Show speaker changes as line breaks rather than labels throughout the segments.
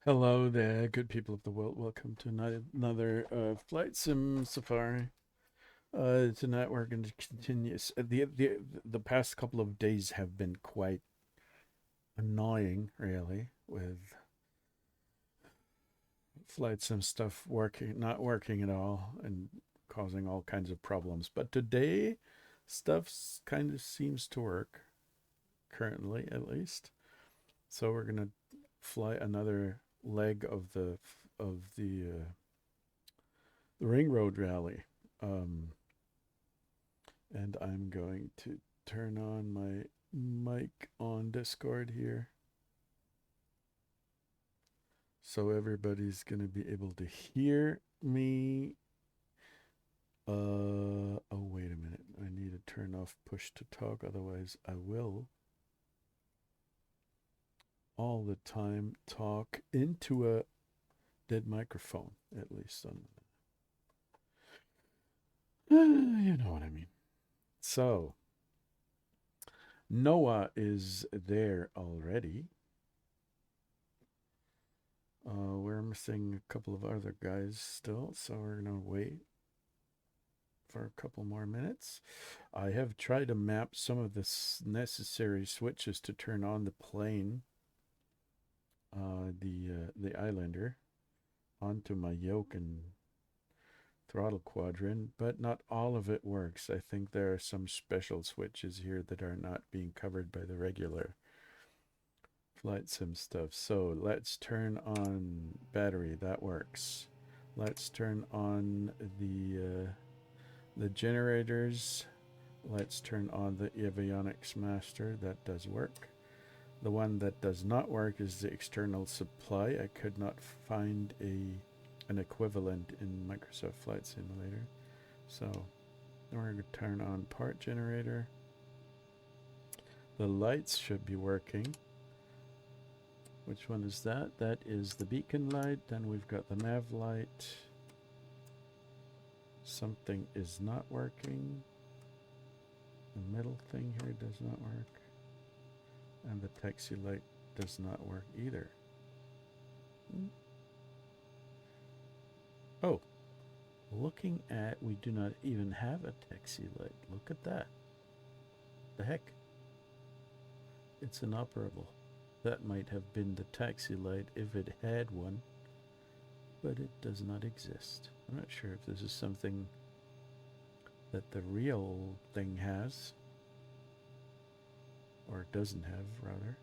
Hello there, good people of the world. Welcome to another flight sim safari. Tonight we're going to continue. The past couple of days have been quite annoying, really, with flight sim stuff not working at all, and causing all kinds of problems. But today, stuff kind of seems to work, currently at least. So we're gonna fly another leg of the Ring Road Rally. Um, and I'm going to turn on my mic on Discord here. So everybody's going to be able to hear me. Oh, wait a minute. I need to turn off push to talk. Otherwise, I will all the time talk into a dead microphone, at least on. You know what I mean. So, Noah is there already. We're missing a couple of other guys still, so we're going to wait for a couple more minutes. I have tried to map some of the necessary switches to turn on the plane, the Islander, onto my yoke and throttle quadrant, but not all of it works. I think there are some special switches here that are not being covered by the regular flight sim stuff. So let's turn on battery. That works. Let's turn on the generators. Let's turn on the avionics master. That does work. The one that does not work is the external supply. I could not find an equivalent in Microsoft Flight Simulator. So we're going to turn on part generator. The lights should be working. Which one is that? That is the beacon light. Then we've got the nav light. Something is not working. The middle thing here does not work. And the taxi light does not work either. Oh, looking at, we do not even have a taxi light. Look at that. The heck? It's inoperable. That might have been the taxi light if it had one, but it does not exist. I'm not sure if this is something that the real thing has, or doesn't have, rather.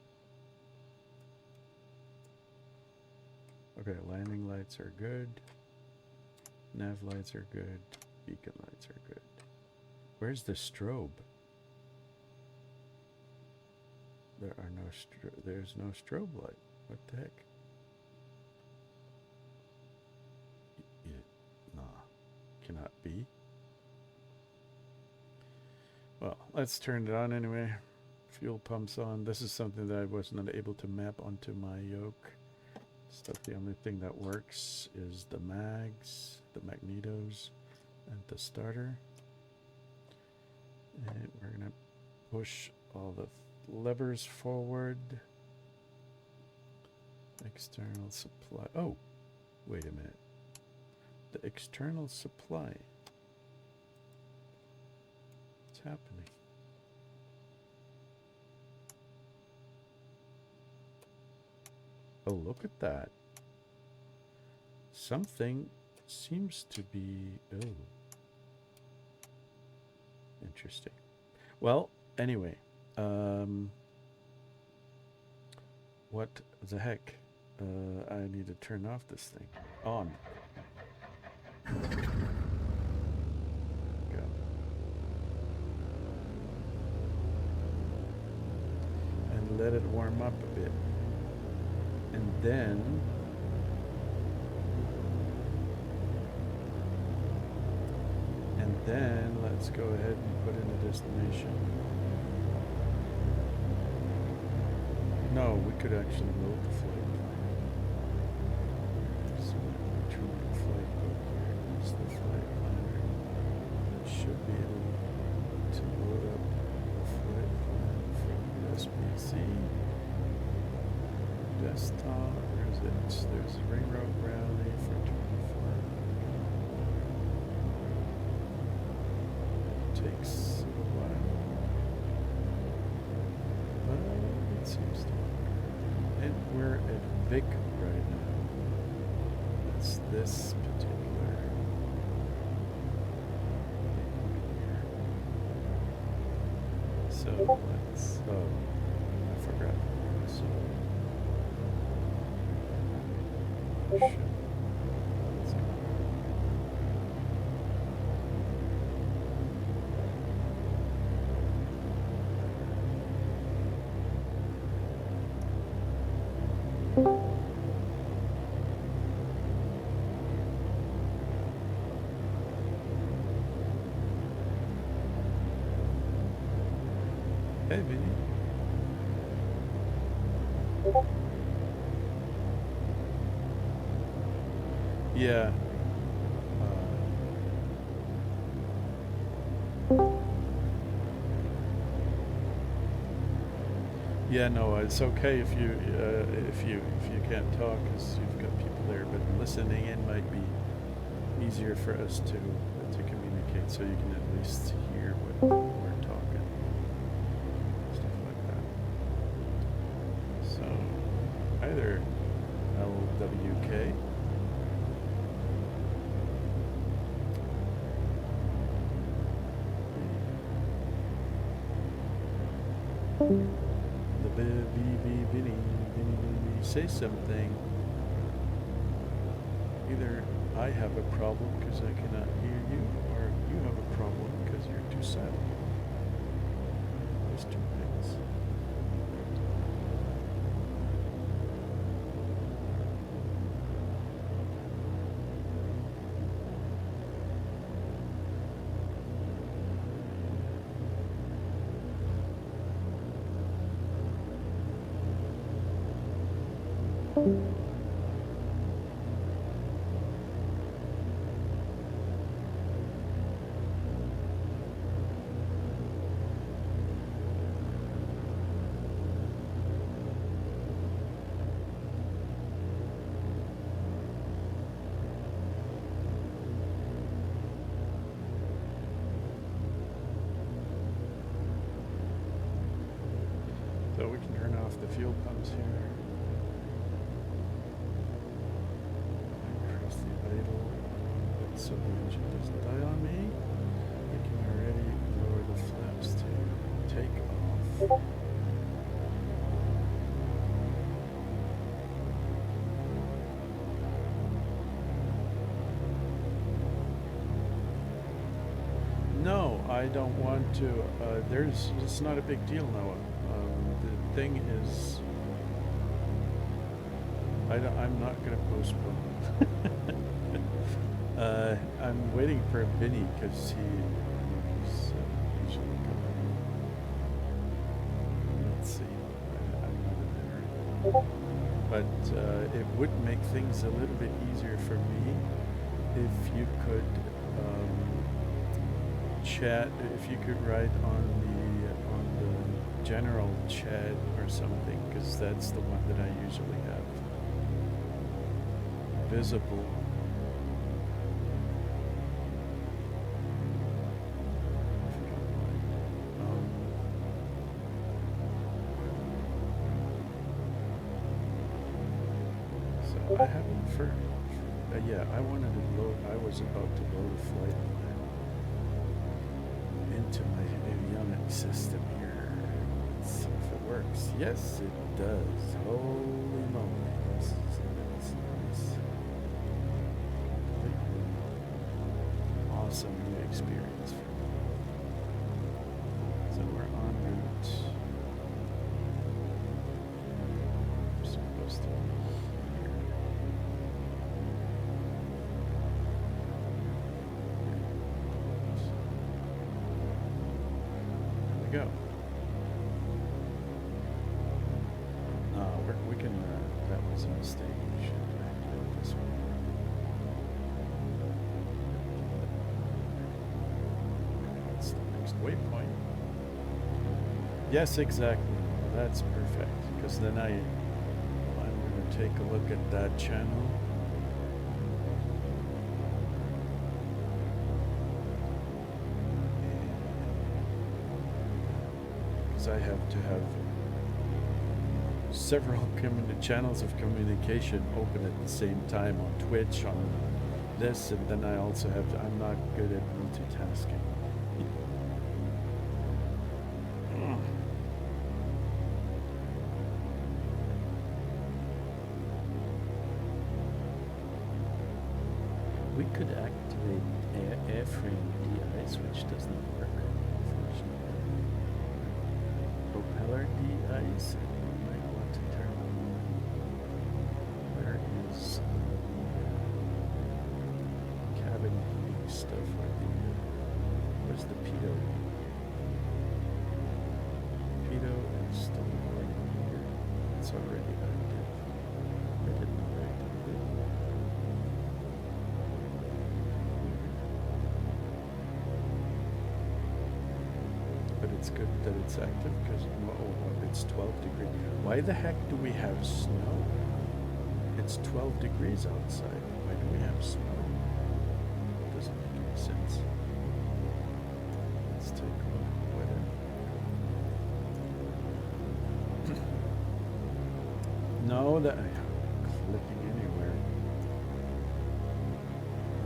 Okay, landing lights are good. Nav lights are good. Beacon lights are good. Where's the strobe? There's no strobe light. What the heck? Nah, cannot be. Well, let's turn it on anyway. Fuel pumps on. This is something that I was not able to map onto my yoke. Stuff. The only thing that works is the mags, the magnetos, and the starter. And we're gonna push all the levers forward. External supply. Oh, wait a minute. The external supply. What's happening? Oh, look at that. Something seems to be... Oh. Interesting. Well, anyway. What the heck? I need to turn off this thing. On. Go. And let it warm up a bit. And then let's go ahead and put in a destination. No, we could actually load the flight plan. So turn the flight book here. It's the flight planner. That should be able to load up the flight plan from SBC. Desktop, where is it? takes a while. But it seems to work. And we're at BIG right now. That's this particular thing here. So let's, oh, I forgot. So, let's go. Hey, Vinny. Yeah. Yeah, no, it's okay if you can't talk because you've got people there, but listening in might be easier for us to communicate, so you can at least hear what we're talking, stuff like that. So either LWK. The Vinny, say something. Either I have a problem because I cannot hear you, or you have a problem because you're too silent. Those two things. So we can turn off the fuel pumps here. Increase the idle so the engine doesn't die on me. We can already lower the flaps to take off. No, I don't want to. It's not a big deal, Noah. The thing is, I'm not going to postpone. I'm waiting for Vinny because he's usually coming. Let's see. I'm not in there. But it would make things a little bit easier for me if you could chat. If you could write on the general chat or something, because that's the one that I usually have visible. So I haven't yeah, I wanted to load. I was about to load a flight plan into my avionics system here. Let's see if it works. Yes, it does. Holy moly. This is nice. Awesome new experience for me. So we're en route. We're supposed to be here. There we go. We can, that was a mistake. We should do it this way. That's the next waypoint. Yes, exactly. That's perfect. Because then I'm going to take a look at that channel. because I have to have several channels of communication open at the same time on Twitch, on this, and then I also have to, I'm not good at multitasking. We could activate airframe DIs, which does not work, unfortunately. Propeller DIs, I might want to turn on. Where is cabin heating stuff? Where's the pitot? Pitot is still right here. It's already active. I didn't know I activated it. But it's good that it's active because it's 12 degrees. Why the heck do we have snow? It's 12 degrees outside. Why do we have snow? Doesn't make any sense. Let's take a look at the weather. No, that I'm clicking anywhere.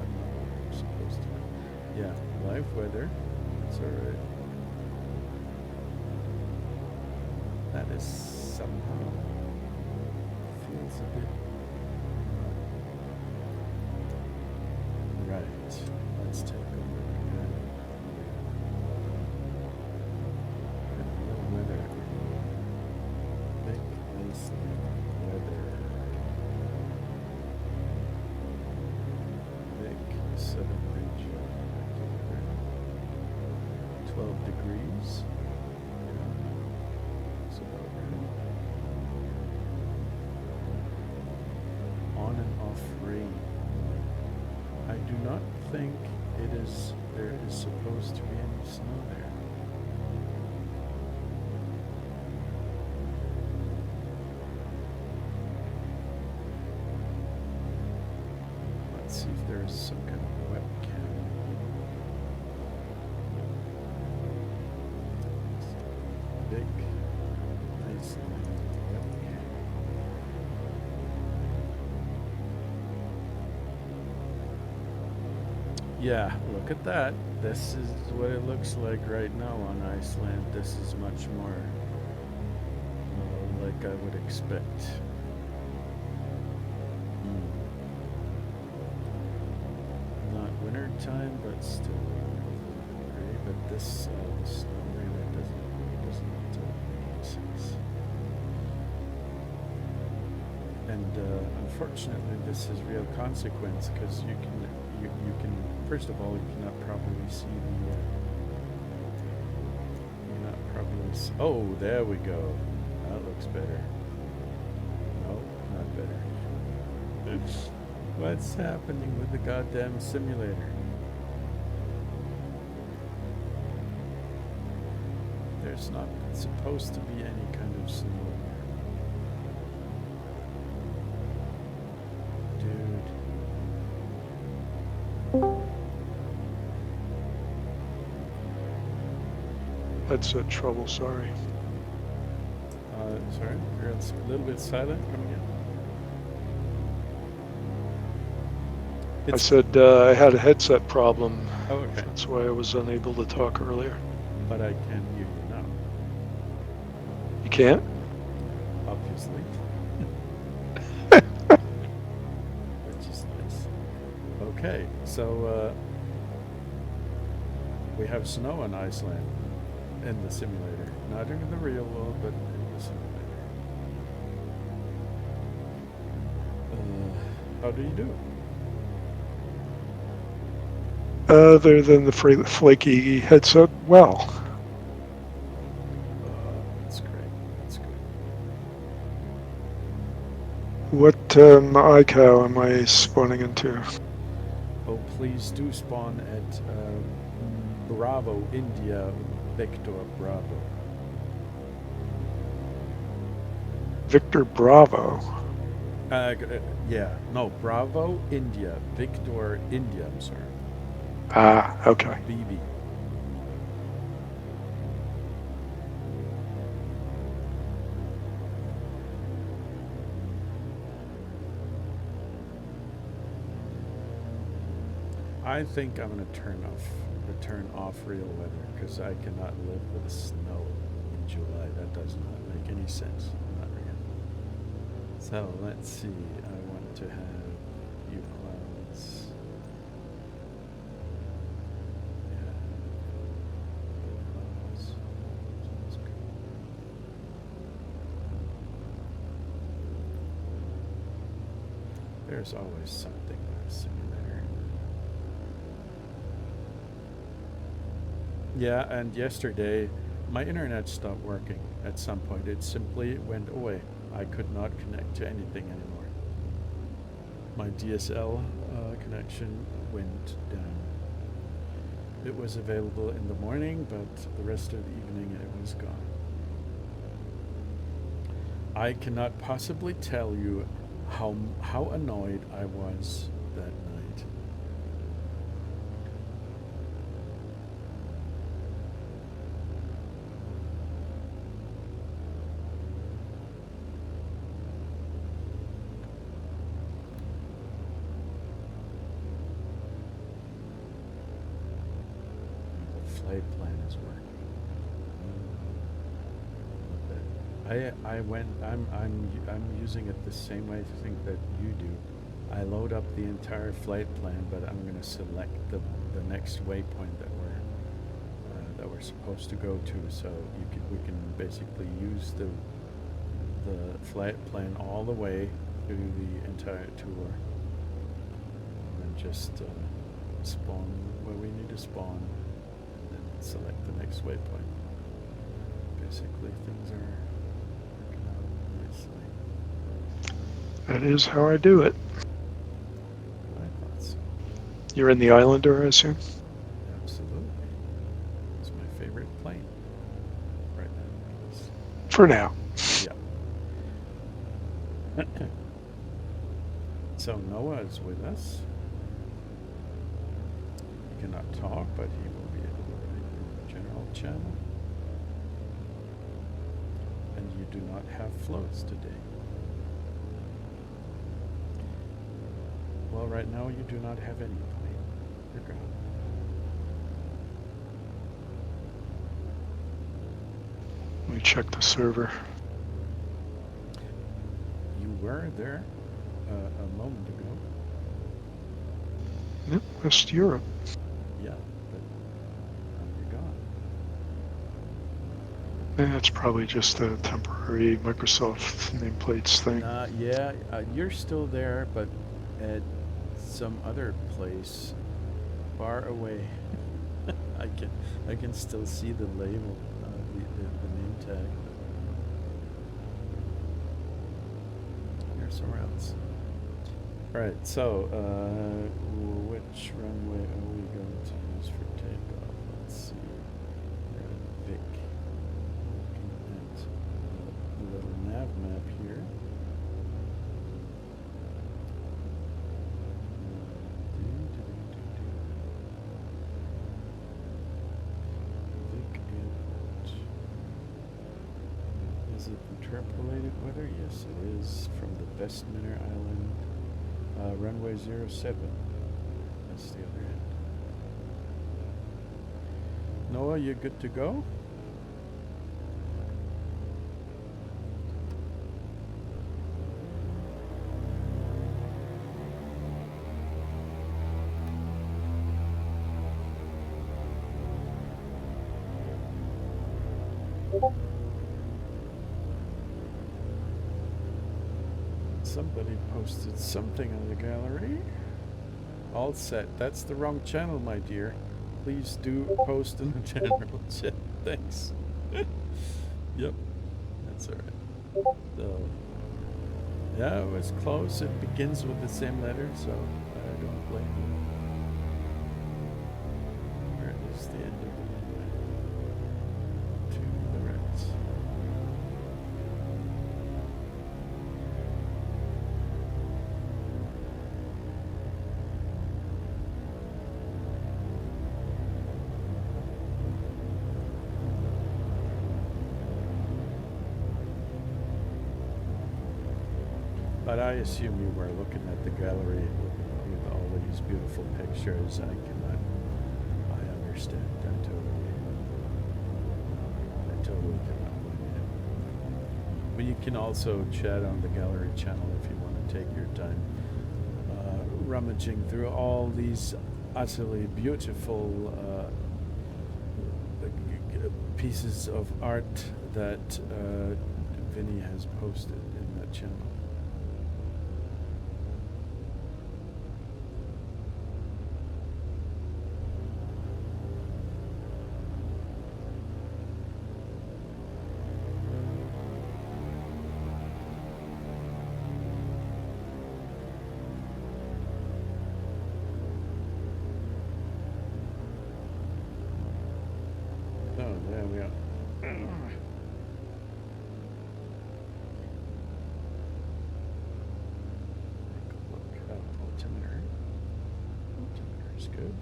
I'm not where I'm supposed to. Yeah, live weather. That's alright. That is somehow feels a bit right. Let's take a look at the weather. Big Iceland weather. Big southern region. 12 degrees. On and off rain. I do not think there is supposed to be any snow there. Let's see if there is some kind of webcam. Big Iceland webcam. Yeah, look at that. This is what it looks like right now on Iceland. This is much more like I would expect. Not winter time, but still gray. But this snow really doesn't make sense. And unfortunately, this is real consequence because you can. First of all, you cannot properly see oh, there we go. That looks better. No, not better. What's happening with the goddamn simulator? There's not supposed to be any kind of snow.
Headset trouble, sorry.
Sorry, you're a little bit silent. Come again.
I said I had a headset problem.
Oh, okay.
That's why I was unable to talk earlier.
But I can hear you now.
You can't?
Obviously. Which is nice. Okay, so we have snow in Iceland. In the simulator. Not in the real world, but in the simulator. How do you do?
Other than the flaky headset, well.
That's great. That's good.
What ICAO am I spawning into?
Oh, please do spawn at Bravo, India, Victor Bravo.
Victor Bravo?
Yeah, no, Bravo, India, Victor, India, I'm sorry.
Ah, okay.
BIVI. I think I'm gonna turn off real weather because I cannot live with snow in July. That does not make any sense. Not really. So let's see. I want to have view clouds. Yeah. Clouds. Sounds good. There's always something with a simulator. Yeah, and yesterday my internet stopped working at some point. It simply went away. I could not connect to anything anymore. My DSL connection went down. It was available in the morning, but the rest of the evening it was gone. I cannot possibly tell you how annoyed I was that night. Flight plan is working. I'm using it the same way I think that you do. I load up the entire flight plan, but I'm going to select the next waypoint that we're supposed to go to. So we can basically use the flight plan all the way through the entire tour, and then just spawn where we need to spawn, and then select the next waypoint. Basically, things are working out nicely.
That is how I do it.
I thought so.
You're in the Islander, I assume?
Absolutely. It's my favorite plane right now.
For now.
Yeah. So Noah is with us. He cannot talk, but he will be able to write in the general channel. And you do not have floats today. Well, right now you do not have any plane. You're gone.
Let me check the server.
You were there a moment ago.
Yep, West Europe.
Yeah, but now you're gone.
That's probably just a temporary Microsoft nameplates thing.
Yeah, you're still there, but at some other place far away. I can still see the label, the name tag. You're somewhere else. Right. So, which runway are we going to use for takeoff? Let's see. We're at Vic. Looking at the little nav map here. Vic Airport. Is it interpolated weather? Yes, it is. From the Westminster Island, runway 07. That's the other end. Noah, you good to go? Somebody posted something on the gallery. All set. That's the wrong channel, my dear. Please do post in the general chat. Thanks. Yep. That's alright. So, yeah, it was close. It begins with the same letter, so I don't blame you. Where is the end of the runway? To the right. But I assume you were looking at the gallery with all these these beautiful pictures. I understand. I totally cannot blame you. But you can also chat on the gallery channel if you want to take your time rummaging through all these utterly beautiful pieces of art that Vinny has posted in that channel. Oh, there we are. Altimeter. Altimeter is good.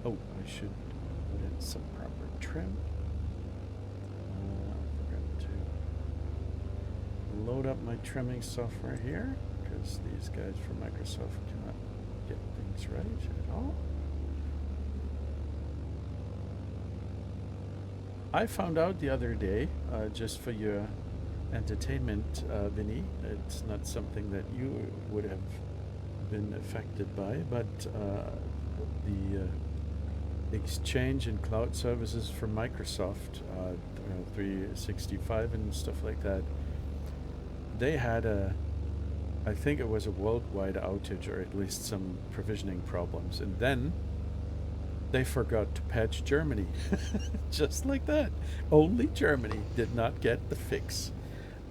Oh, I should put in some proper trim. I forgot to load up my trimming software here because these guys from Microsoft cannot get things right at all. I found out the other day, just for your entertainment, Vinny, it's not something that you would have been affected by, but the Exchange and cloud services from Microsoft, 365 and stuff like that, they had I think it was a worldwide outage, or at least some provisioning problems, and then they forgot to patch Germany. Just like that. Only Germany did not get the fix.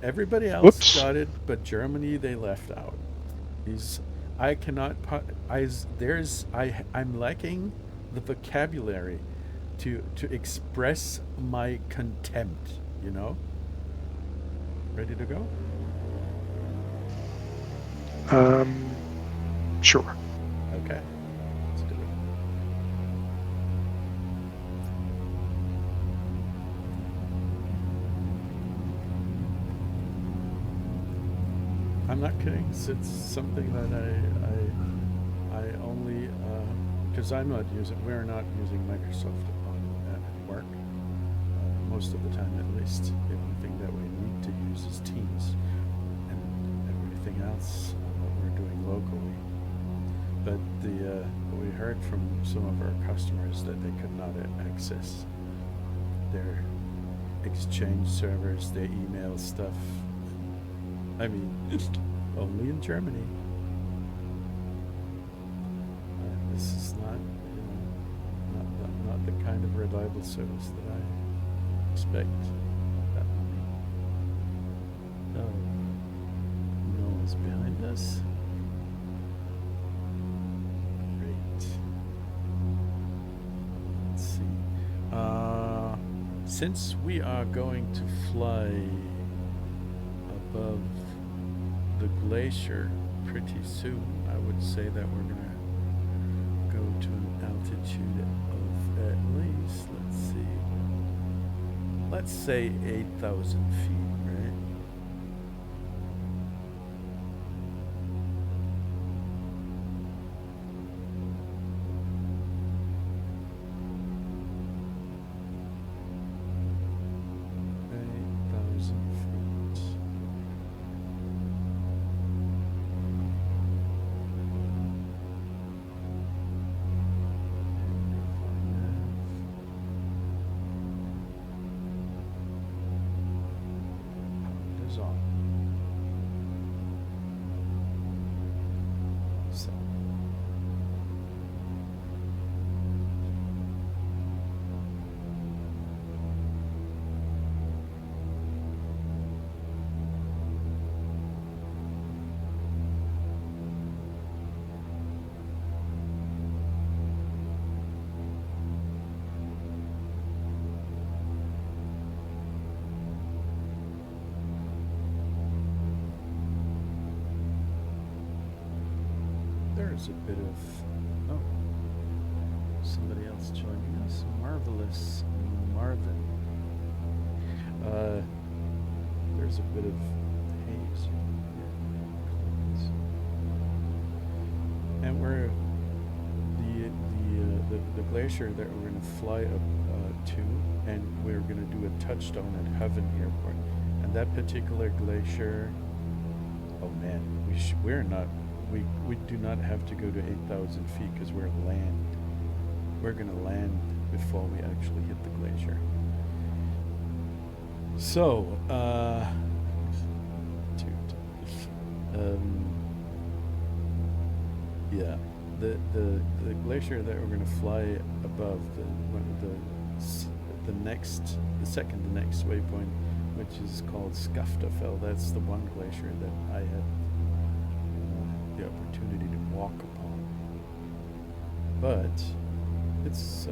Everybody else got it, but Germany they left out. I cannot I'm lacking the vocabulary to express my contempt, you know? Ready to go?
Sure.
Okay. Let's do it. I'm not kidding. It's something that I only because we're not using Microsoft at work most of the time, at least. The only thing that we need to use is Teams, and everything else we're doing locally. But we heard from some of our customers that they could not access their Exchange servers, their email stuff. I mean, only in Germany. This is not the kind of reliable service that I expect. That money. Oh, no one's behind us. Great. Let's see. Since we are going to fly above the glacier pretty soon, I would say that we're gonna go to an altitude of at least, let's say 8,000 feet, right? There's a bit of, somebody else joining us. Marvelous Marvin. There's a bit of haze here. and we're the glacier that we're going to fly up to, and we're going to do a touchdown at Heaven Airport. And that particular glacier, oh man, we do not have to go to 8,000 feet because we're land. We're going to land before we actually hit the glacier. So, yeah, the glacier that we're going to fly above, the second to next waypoint, which is called Skaftafell. That's the one glacier that I had the opportunity to walk upon. But it's, I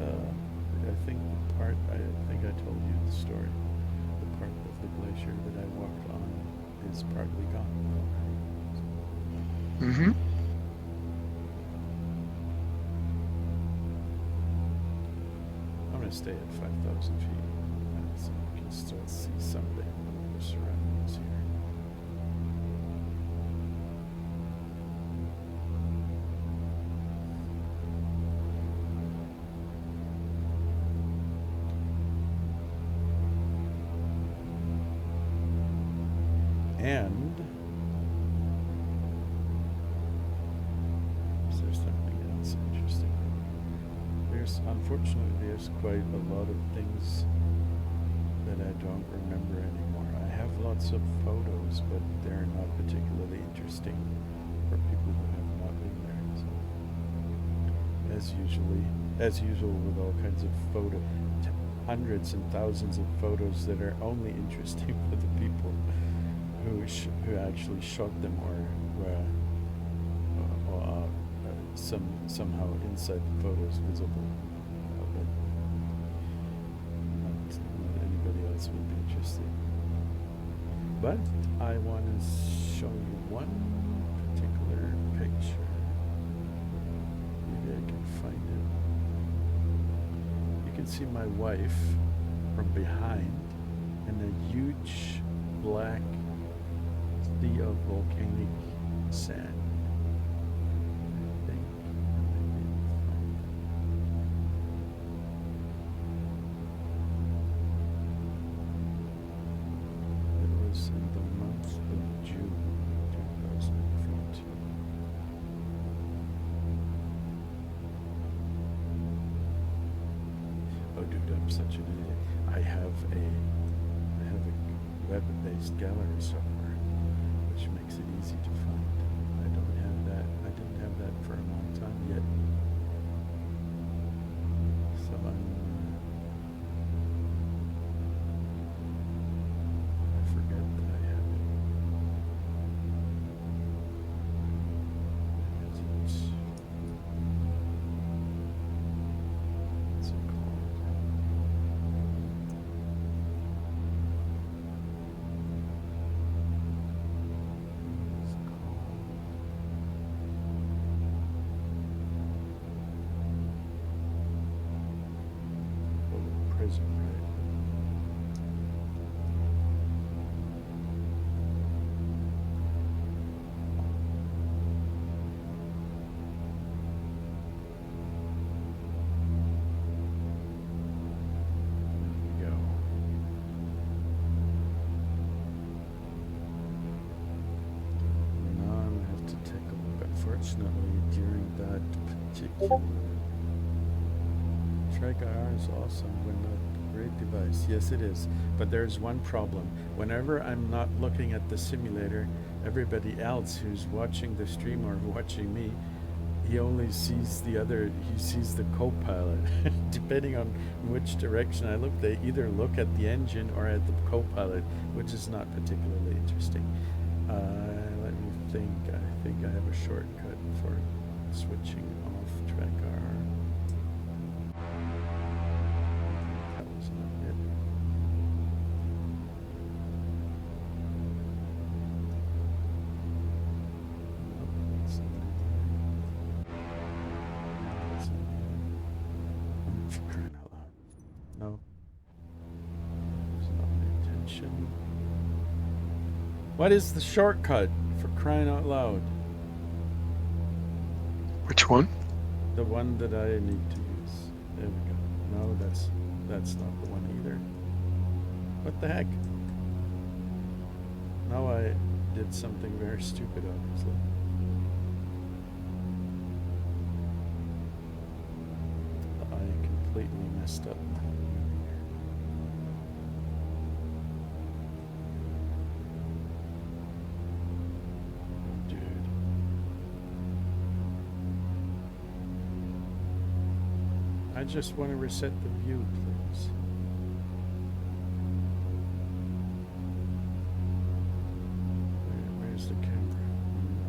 think I told you the story. The part of the glacier that I walked on is partly gone.
Mm-hmm.
I'm going to stay at 5,000 feet so we can still see something of the surroundings here. And is there something else interesting? Unfortunately, there's quite a lot of things that I don't remember anymore. I have lots of photos, but they're not particularly interesting for people who have not been there. So, as usual with all kinds of hundreds and thousands of photos that are only interesting for the people who actually shot them or somehow inside the photo is visible, but not anybody else would be interested. But I want to show you one particular picture. Maybe I can find it. You can see my wife from behind and a huge black sea of volcanic sand. Such an idiot. I have a web-based gallery software which makes it easy to find. I don't have that. I didn't have that for a long time yet. So I forget that I have it. What's it called? Prison, right? There we go. Now I'm going to have to take a look. Unfortunately, during that particular TrackIR is awesome when a great device. Yes, it is. But there's one problem. Whenever I'm not looking at the simulator, everybody else who's watching the stream or watching me, he only sees he sees the co-pilot. Depending on which direction I look, they either look at the engine or at the co-pilot, which is not particularly interesting. Let me think. I think I have a shortcut for switching off TrackIR. What is the shortcut, for crying out loud?
Which one?
The one that I need to use. There we go. No, that's not the one either. What the heck? Now I did something very stupid, obviously. I completely messed up. Dude. I just want to reset the view, please. Where's the camera?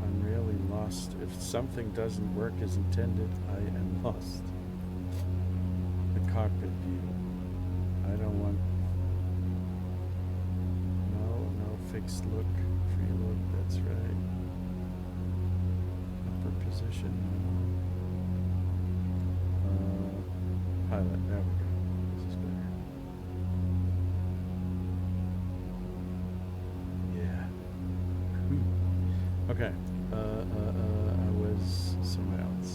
I'm really lost. If something doesn't work as intended, I am lost. The cockpit view. I don't want... No fixed look. Free look, that's right. Upper position. Pilot, there we go. This is better. Yeah. Okay. I was somewhere else.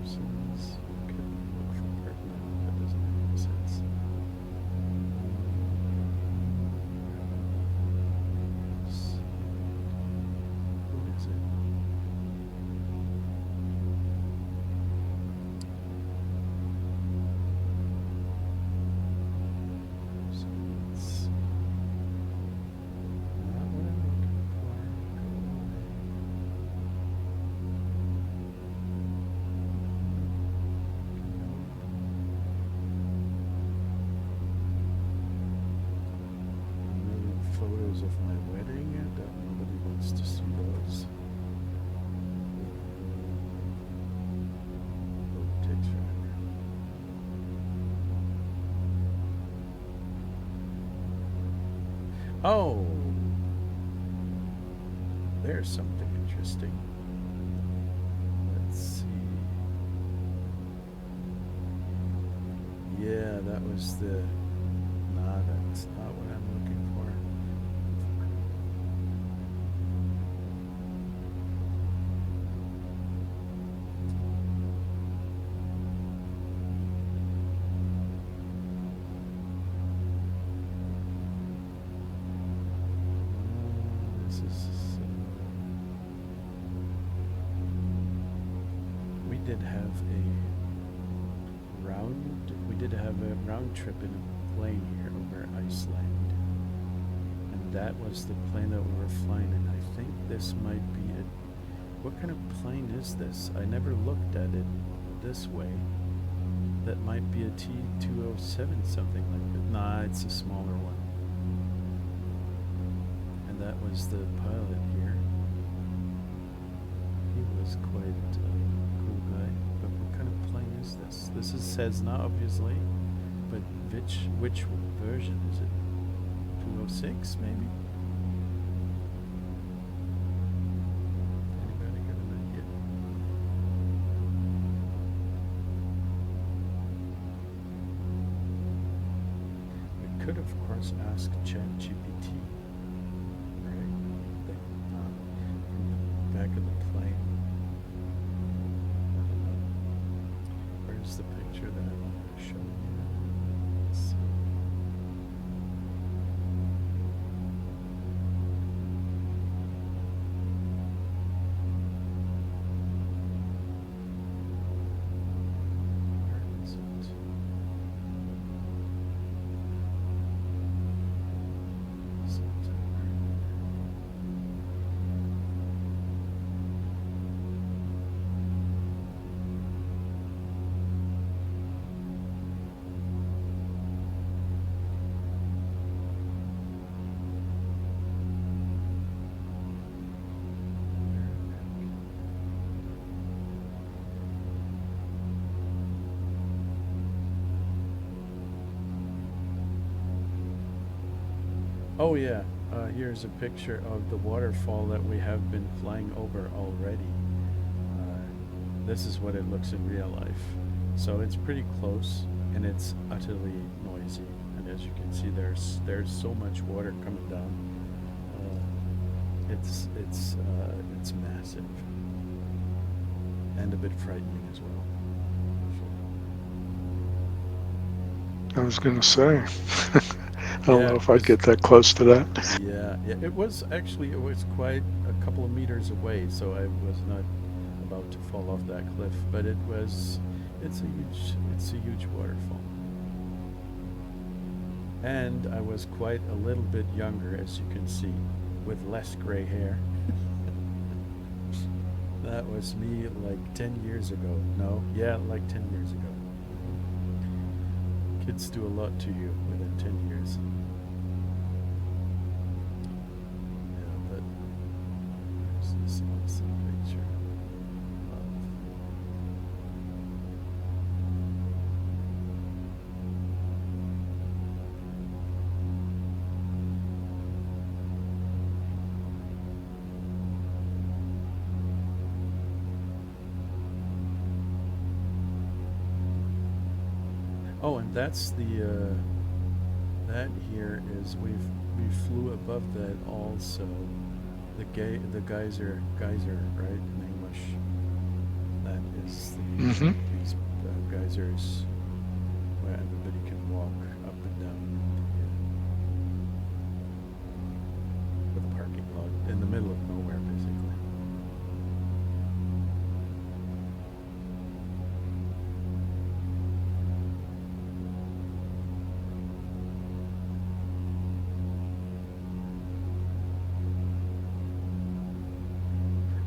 Persons. Could look for partner. That doesn't make any sense. Who is it? Persons. Not what I'm looking for. Go away. Photos of my wedding, and nobody wants to see those. Oh, it takes forever. Oh, there's something interesting. Let's see. Yeah, that was the... Nah, that's not what I'm looking for. This is... we did have a round trip in a plane here over Iceland, and that was the plane that we were flying in. I think this might be it. What kind of plane is this? I never looked at it this way. That might be a T-207, something like that. Nah, it's a smaller one. And that was the pilot here. He was quite a cool guy. But what kind of plane is this? This is Cessna, obviously. But which version is it? 206, maybe? Anybody got an idea? We could, of course, ask ChatGPT, right? From the back of the plane. I don't know. Where's the picture that I wanted to show you? Let's see. Where is it? Oh yeah, here's a picture of the waterfall that we have been flying over already. This is what it looks in real life. So it's pretty close, and it's utterly noisy. And as you can see there's so much water coming down. It's massive and a bit frightening as well.
I was gonna say, I don't
Yeah,
know if I'd get that close to that.
yeah, it was quite a couple of meters away, so I was not about to fall off that cliff, but it's a huge waterfall. And I was quite a little bit younger, as you can see, with less gray hair. That was me like 10 years ago. No, yeah, like 10 years ago. Kids do a lot to you within 10 years. Yeah, but there's this awesome picture of oh, and that's that here is we flew above that also. The geyser, right, in English. That is
Mm-hmm.
these geysers where everybody can walk up and down with a parking lot in the middle of nowhere, basically.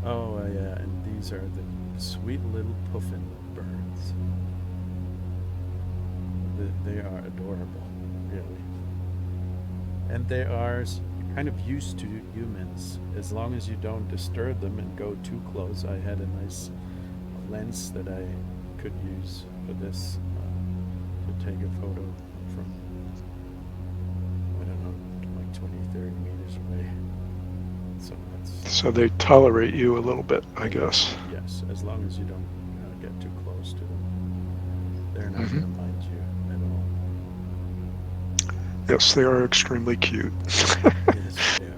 Oh, yeah, and these are the sweet little puffin birds. They are adorable, really. And they are kind of used to humans. As long as you don't disturb them and go too close. I had a nice lens that I could use for this to take a photo from, I don't know, like 20, 30 meters away. So that's...
So they tolerate you a little bit, I guess.
Yes, as long as you don't get too close to them. They're not
Mm-hmm.
going to mind you at all.
Yes, they are extremely cute.
Yes, they are.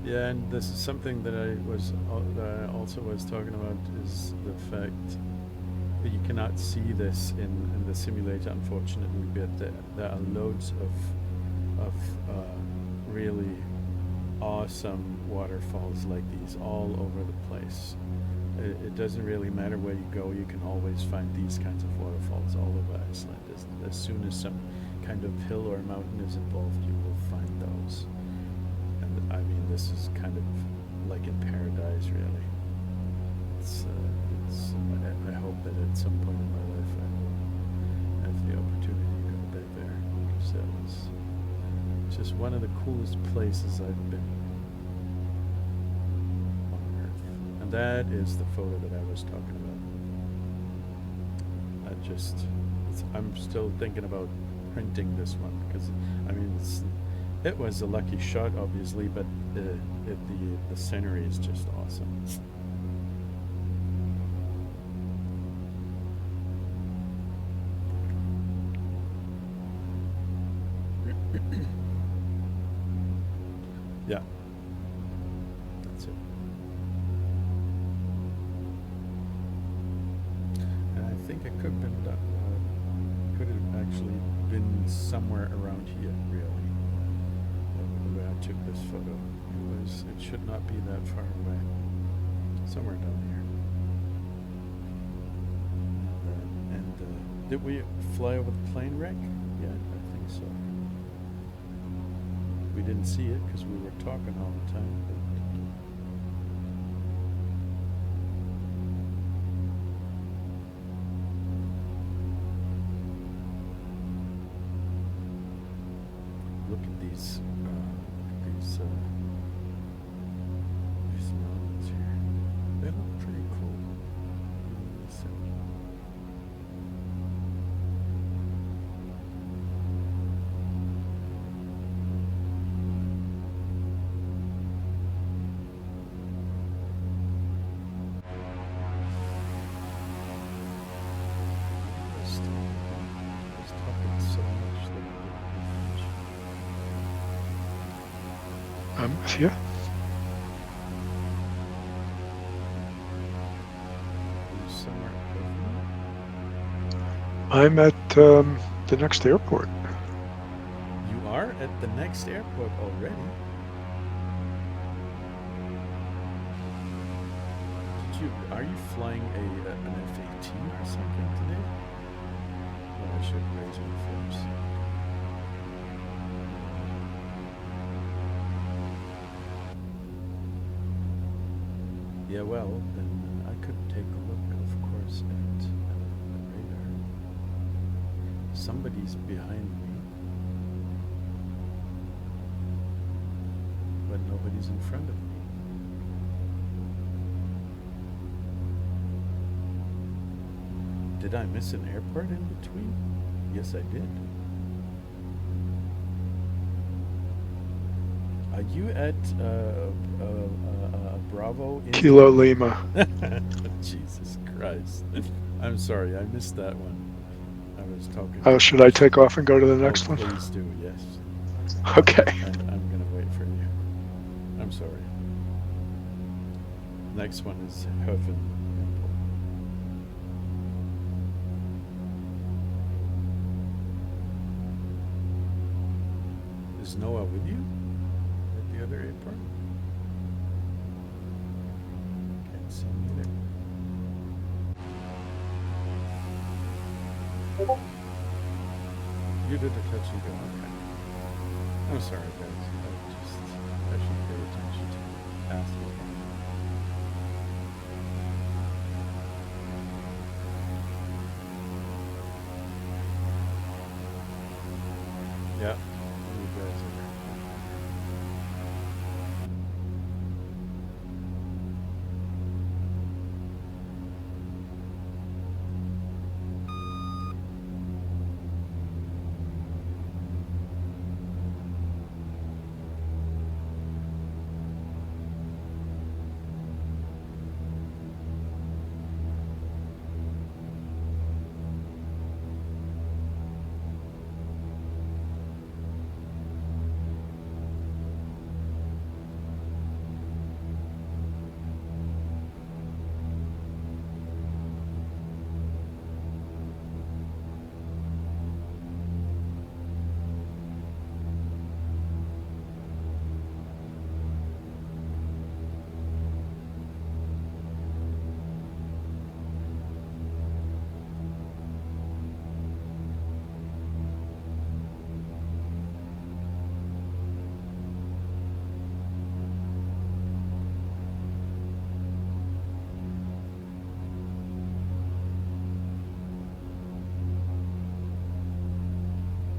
Yeah, and this is something that I also was talking about, is the fact that you cannot see this in the simulator, unfortunately, but there are loads of really awesome waterfalls like these all over the place. It doesn't really matter where you go, you can always find these kinds of waterfalls all over Iceland. As soon as some kind of hill or mountain is involved, you will find those. And I mean, this is kind of like in paradise, really. I hope that at some point in my life I will have the opportunity to go back there, because that was just one of the coolest places I've been on Earth. And that is the photo that I was talking about. I'm still thinking about printing this one, because I mean, it was a lucky shot, obviously, but the scenery is just awesome. Yeah, that's it. And I think it could have been done. Could have actually been somewhere around here, really, where I took this photo. It should not be that far away. Somewhere down here. And did we fly over the plane wreck? Yeah, I think so. We didn't see it because we were talking all the time. Look at these
with you.
Are you somewhere above me?
I'm at the next airport.
You are at the next airport already? Are you flying an F-18 or something today? Well, I should raise my flaps. Yeah, well, then I could take a look, of course, at the radar. Somebody's behind me, but nobody's in front of me. Did I miss an airport in between? Yes, I did. Are you at Bravo?
Kilo Lima.
Jesus Christ. I'm sorry, I missed that one. I was talking.
Oh, should I take off and go to the next one?
Please do, yes.
Okay.
And I'm going to wait for you. I'm sorry. Next one is Hoven. Is Noah with you at the other airport? Can't see him either. You did a touch and go. Okay. I'm sorry, guys. I should pay attention to asking. Yeah. You guys are.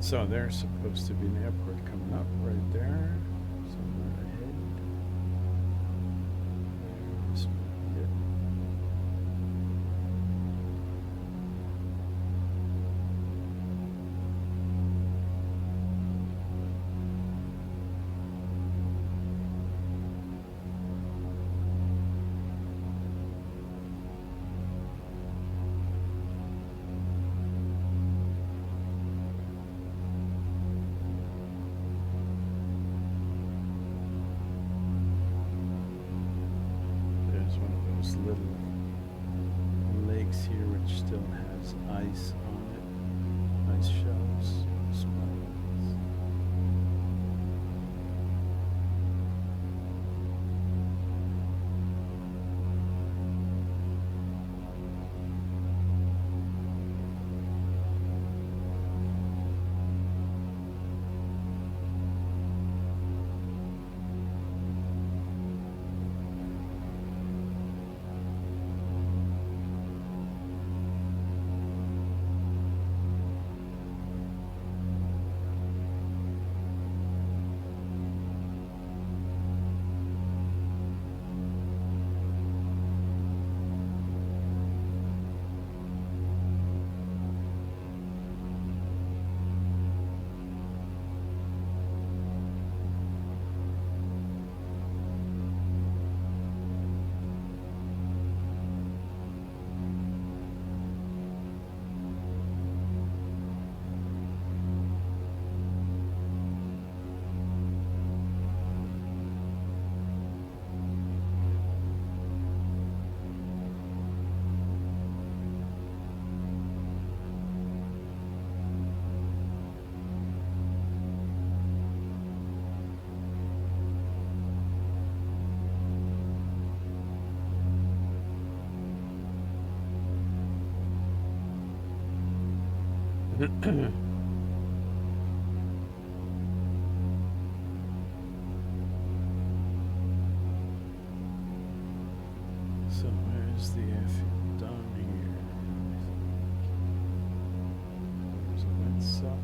So there's supposed to be an airport coming up right there, somewhere ahead. This might be it. There's one of those little lakes here which still has ice on it. Ice shelves. Small ones. So where's the airfield? Down here. There's a wet sock.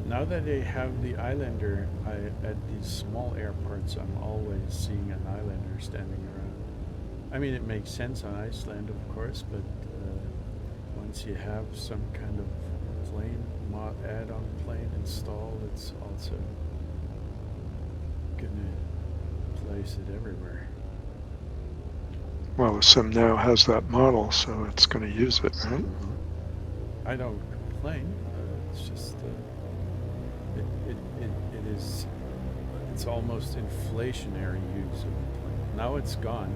Now that they have the Islander, at these small airports, I'm always seeing an Islander standing around. I mean, it makes sense on Iceland, of course, but once you have some kind of plane, add-on plane installed, it's also gonna place it everywhere.
Well, the sim now has that model, so it's going to use it, right?
I don't complain. It's just it is. It's almost inflationary use of the plane. Now it's gone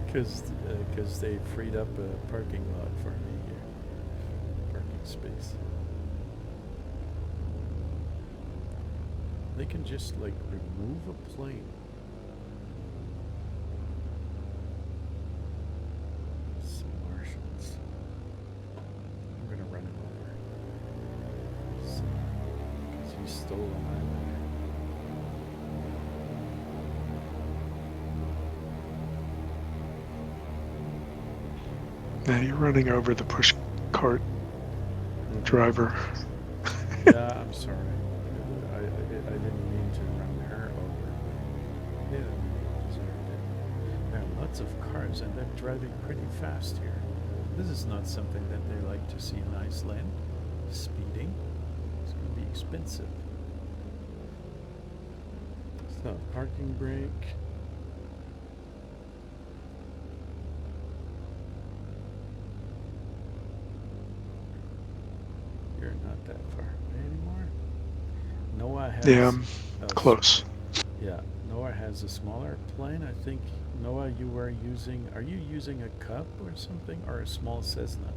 because they freed up a parking lot for me here, parking space. They can just like remove a plane. Some Martians. I'm gonna run him over. So, because he stole an island.
Now you're running over the push cart driver.
Yeah, I'm sorry. I didn't mean to run her over. Yeah, deserved it. There are lots of cars and they're driving pretty fast here. This is not something that they like to see in Iceland. Speeding. It's going to be expensive. So, parking brake. You're not that far away anymore. Noah has...
Yeah, I'm close.
Yeah, Noah Noah has a smaller plane. I think, Noah, are you using a Cub or something, or a small Cessna?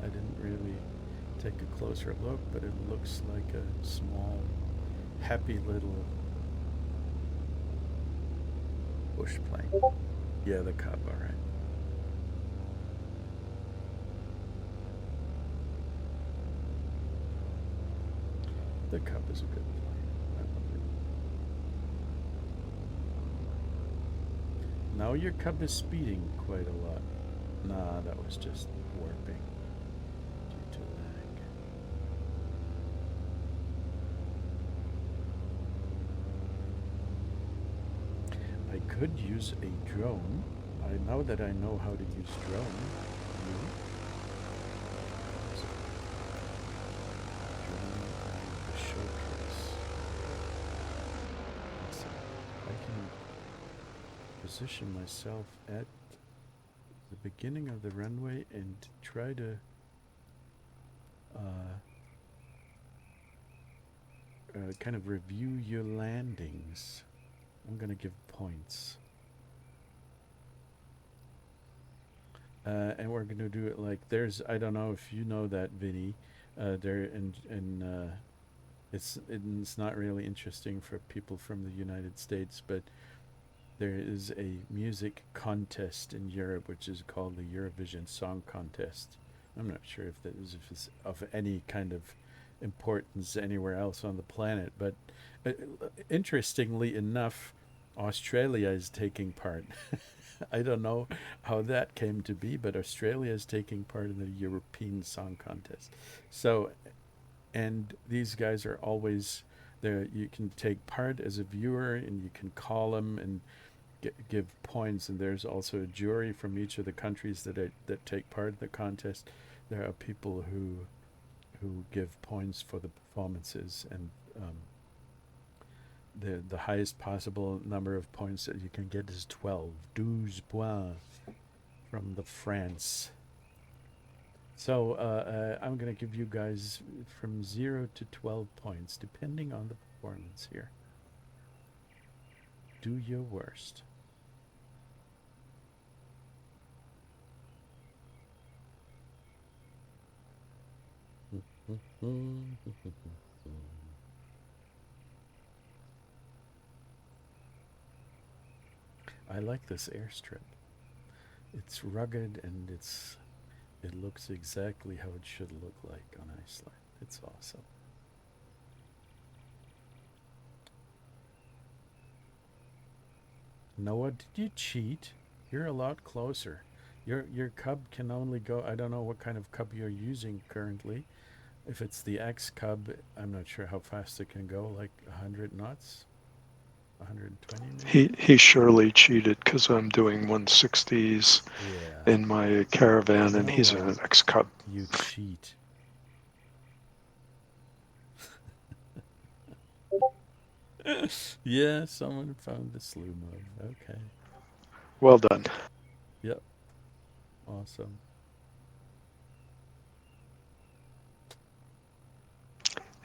I didn't really take a closer look, but it looks like a small, happy little bush plane. Yeah, the Cub, all right. The Cub is a good plane. I love it. Now your Cub is speeding quite a lot. Nah, that was just warping due to lag. I could use a drone. Now that I know how to use drone, drone and the showcase. Let's see. I can position myself at the beginning of the runway and try to kind of review your landings. I'm going to give points. And we're going to do it like I don't know if you know that, Vinny. It's not really interesting for people from the United States, but there is a music contest in Europe which is called the Eurovision Song Contest. I'm not sure if it's of any kind of importance anywhere else on the planet, but uh, interestingly enough, Australia is taking part. I don't know how that came to be, but Australia is taking part in the European Song Contest. So, and these guys are always there. You can take part as a viewer, and you can call them and give points. And there's also a jury from each of the countries that take part in the contest. There are people who give points for the performances, and the highest possible number of points that you can get is 12 points from the France. So I'm going to give you guys from 0 to 12 points depending on the performance here. Do your worst. I like this airstrip. It's rugged and it looks exactly how it should look like on Iceland. It's awesome. Noah, did you cheat? You're a lot closer. Your Cub can only go. I don't know what kind of Cub you're using currently. If it's the X Cub, I'm not sure how fast it can go. Like 100 knots, 120 maybe.
He surely cheated because I'm doing 160s
Yeah,
in my caravan, and he's
Noah,
an X-Cub.
you cheat. Yeah, someone found the slew mode. Okay.
Well done.
Yep. Awesome.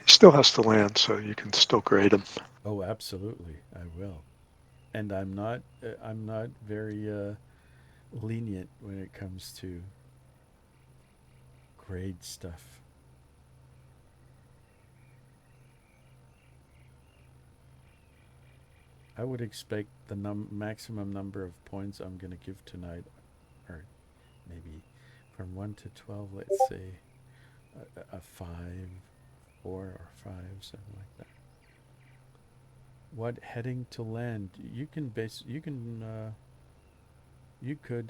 He still has to land, so you can still grade him.
Oh, absolutely. I will. And I'm not very lenient when it comes to grade stuff. I would expect the maximum number of points I'm going to give tonight, or maybe from 1 to 12, let's say a 5, 4, or 5, something like that. What heading to land? You could,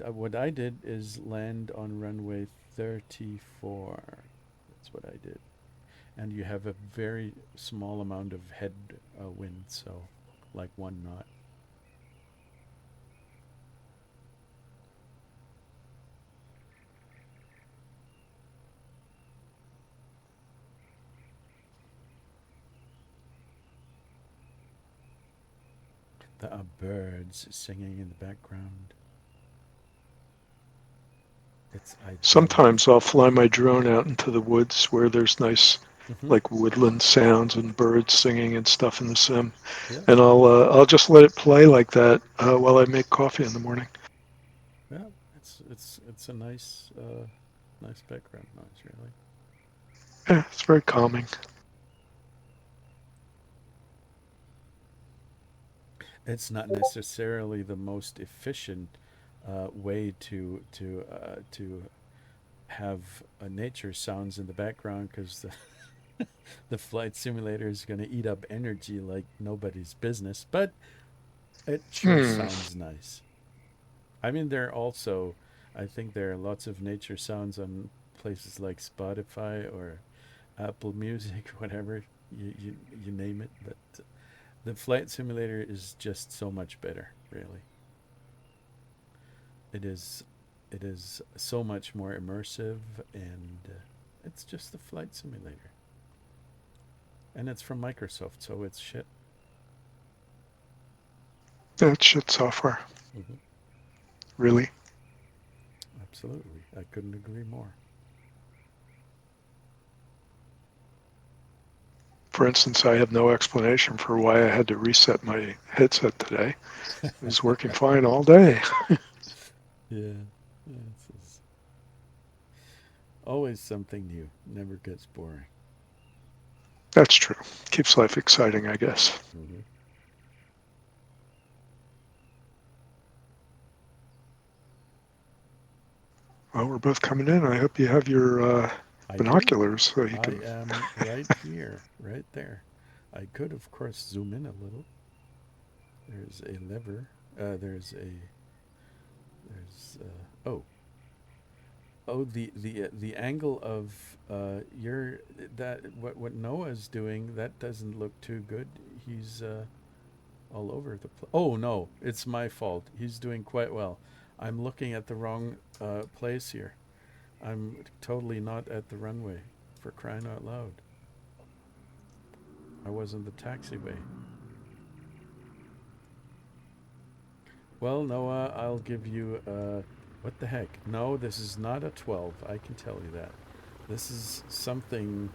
what I did is land on runway 34. That's what I did. And you have a very small amount of head wind, so like 1 knot. There are birds singing in the background. It's idyllic.
Sometimes I'll fly my drone out into the woods where there's nice
Mm-hmm.
like woodland sounds and birds singing and stuff in the sim.
Yeah.
And I'll just let it play like that while I make coffee in the morning.
Yeah. It's a nice background noise, really.
Yeah, it's very calming.
It's not necessarily the most efficient way to have nature sounds in the background because the flight simulator is going to eat up energy like nobody's business, but it sure
Hmm.
sounds nice. I mean, I think there are lots of nature sounds on places like Spotify or Apple Music, whatever you name it. But the flight simulator is just so much better, really. It is, it is so much more immersive, and it's just the flight simulator. And it's from Microsoft, so it's shit.
That shit software.
Mm-hmm.
Really.
Absolutely, I couldn't agree more.
For instance, I have no explanation for why I had to reset my headset today. It was working fine all day.
Yeah, it's always something new. Never gets boring.
That's true. Keeps life exciting, I guess.
Mm-hmm.
Well, we're both coming in. I hope you have your
I do.
binoculars so you
I
can.
am right here, right there. I could, of course, zoom in a little. There's a lever. There's a there's the angle of your that what Noah's doing that doesn't look too good. He's all over the place. Oh no, it's my fault. He's doing quite well. I'm looking at the wrong place here. I'm totally not at the runway. For crying out loud! I was in the taxiway. Well, Noah, I'll give you what the heck? No, this is not a 12. I can tell you that. This is something.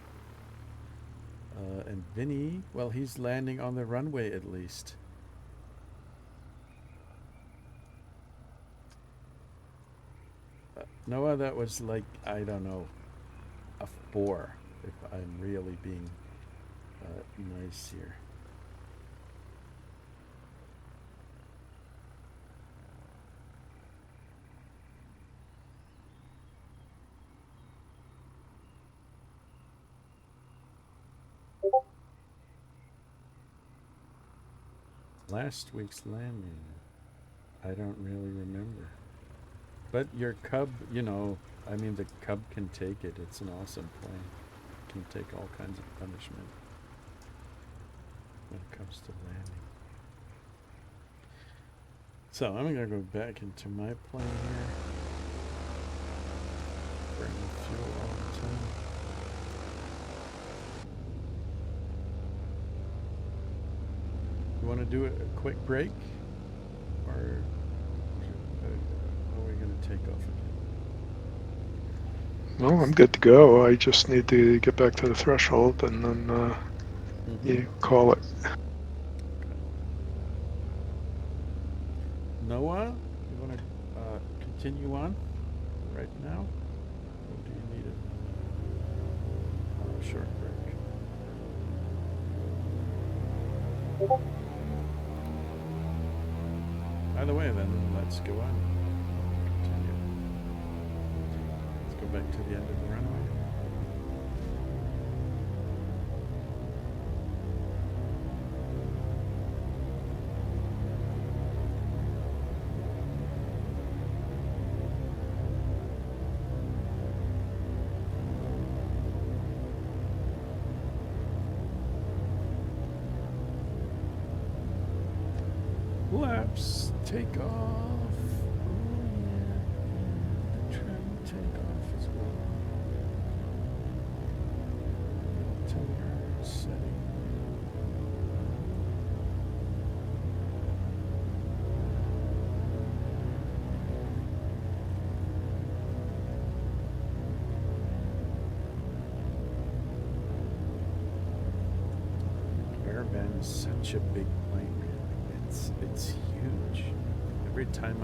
And Vinny, well, he's landing on the runway at least. Noah, that was like, I don't know, a 4, if I'm really being nice here. Last week's landing, I don't really remember. But your Cub, I mean, the Cub can take it. It's an awesome plane. It can take all kinds of punishment when it comes to landing. So I'm going to go back into my plane here. Burning fuel all the time. You want to do a quick break? Or are we going to take off again?
Well, I'm good to go. I just need to get back to the threshold and then you call it.
Okay. Noah, you want to continue on right now? Or do you need a short break? Either way, then, let's go on. Continue. Let's go back to the end of the runway. Flaps, take off. Oh yeah, the trim take off as well. Tiller setting. is such a big plane, really. It's huge. Every time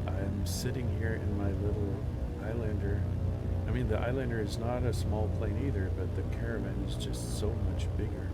I'm sitting here in my little Islander. I mean, the Islander is not a small plane either, but the Caravan is just so much bigger.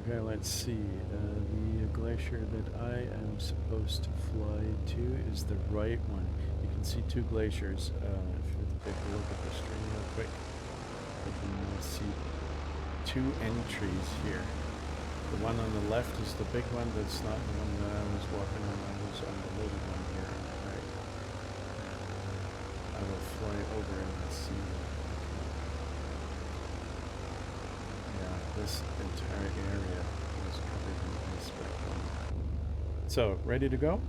Okay, let's see. The glacier that I am supposed to fly to is the right one. You can see two glaciers. If you take a look at the screen real quick, you can see two entries here. The one on the left is the big one. That's not the one that I was walking on. I was on the little one here on the right. I will fly over and see. This entire area was covered in ice back then. So, ready to go?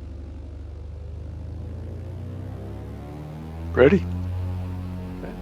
Ready?
Okay.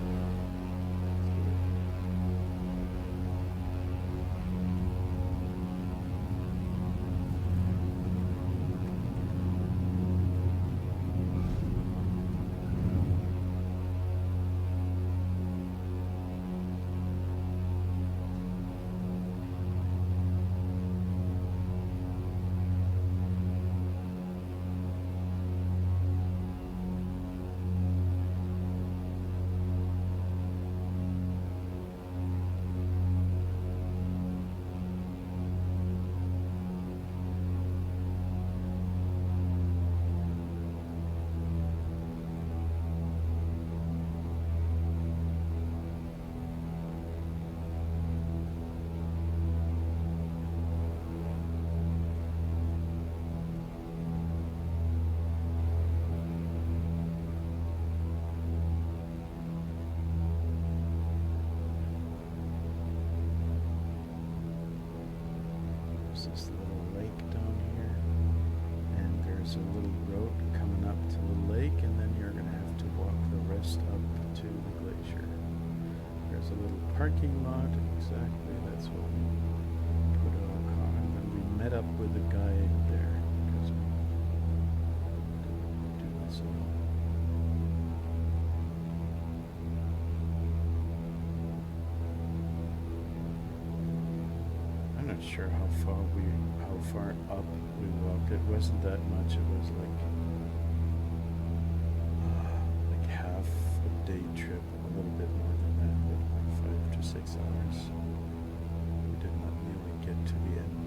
This little lake down here, and there's a little road coming up to the lake, and then you're going to have to walk the rest up to the glacier. There's a little parking lot, exactly, that's what we put our car, and then we met up with a guy there, because we do this alone. I'm not sure how far up we walked. It wasn't that much. It was like half a day trip, a little bit more than that, but like 5 to 6 hours. We did not really get to the end.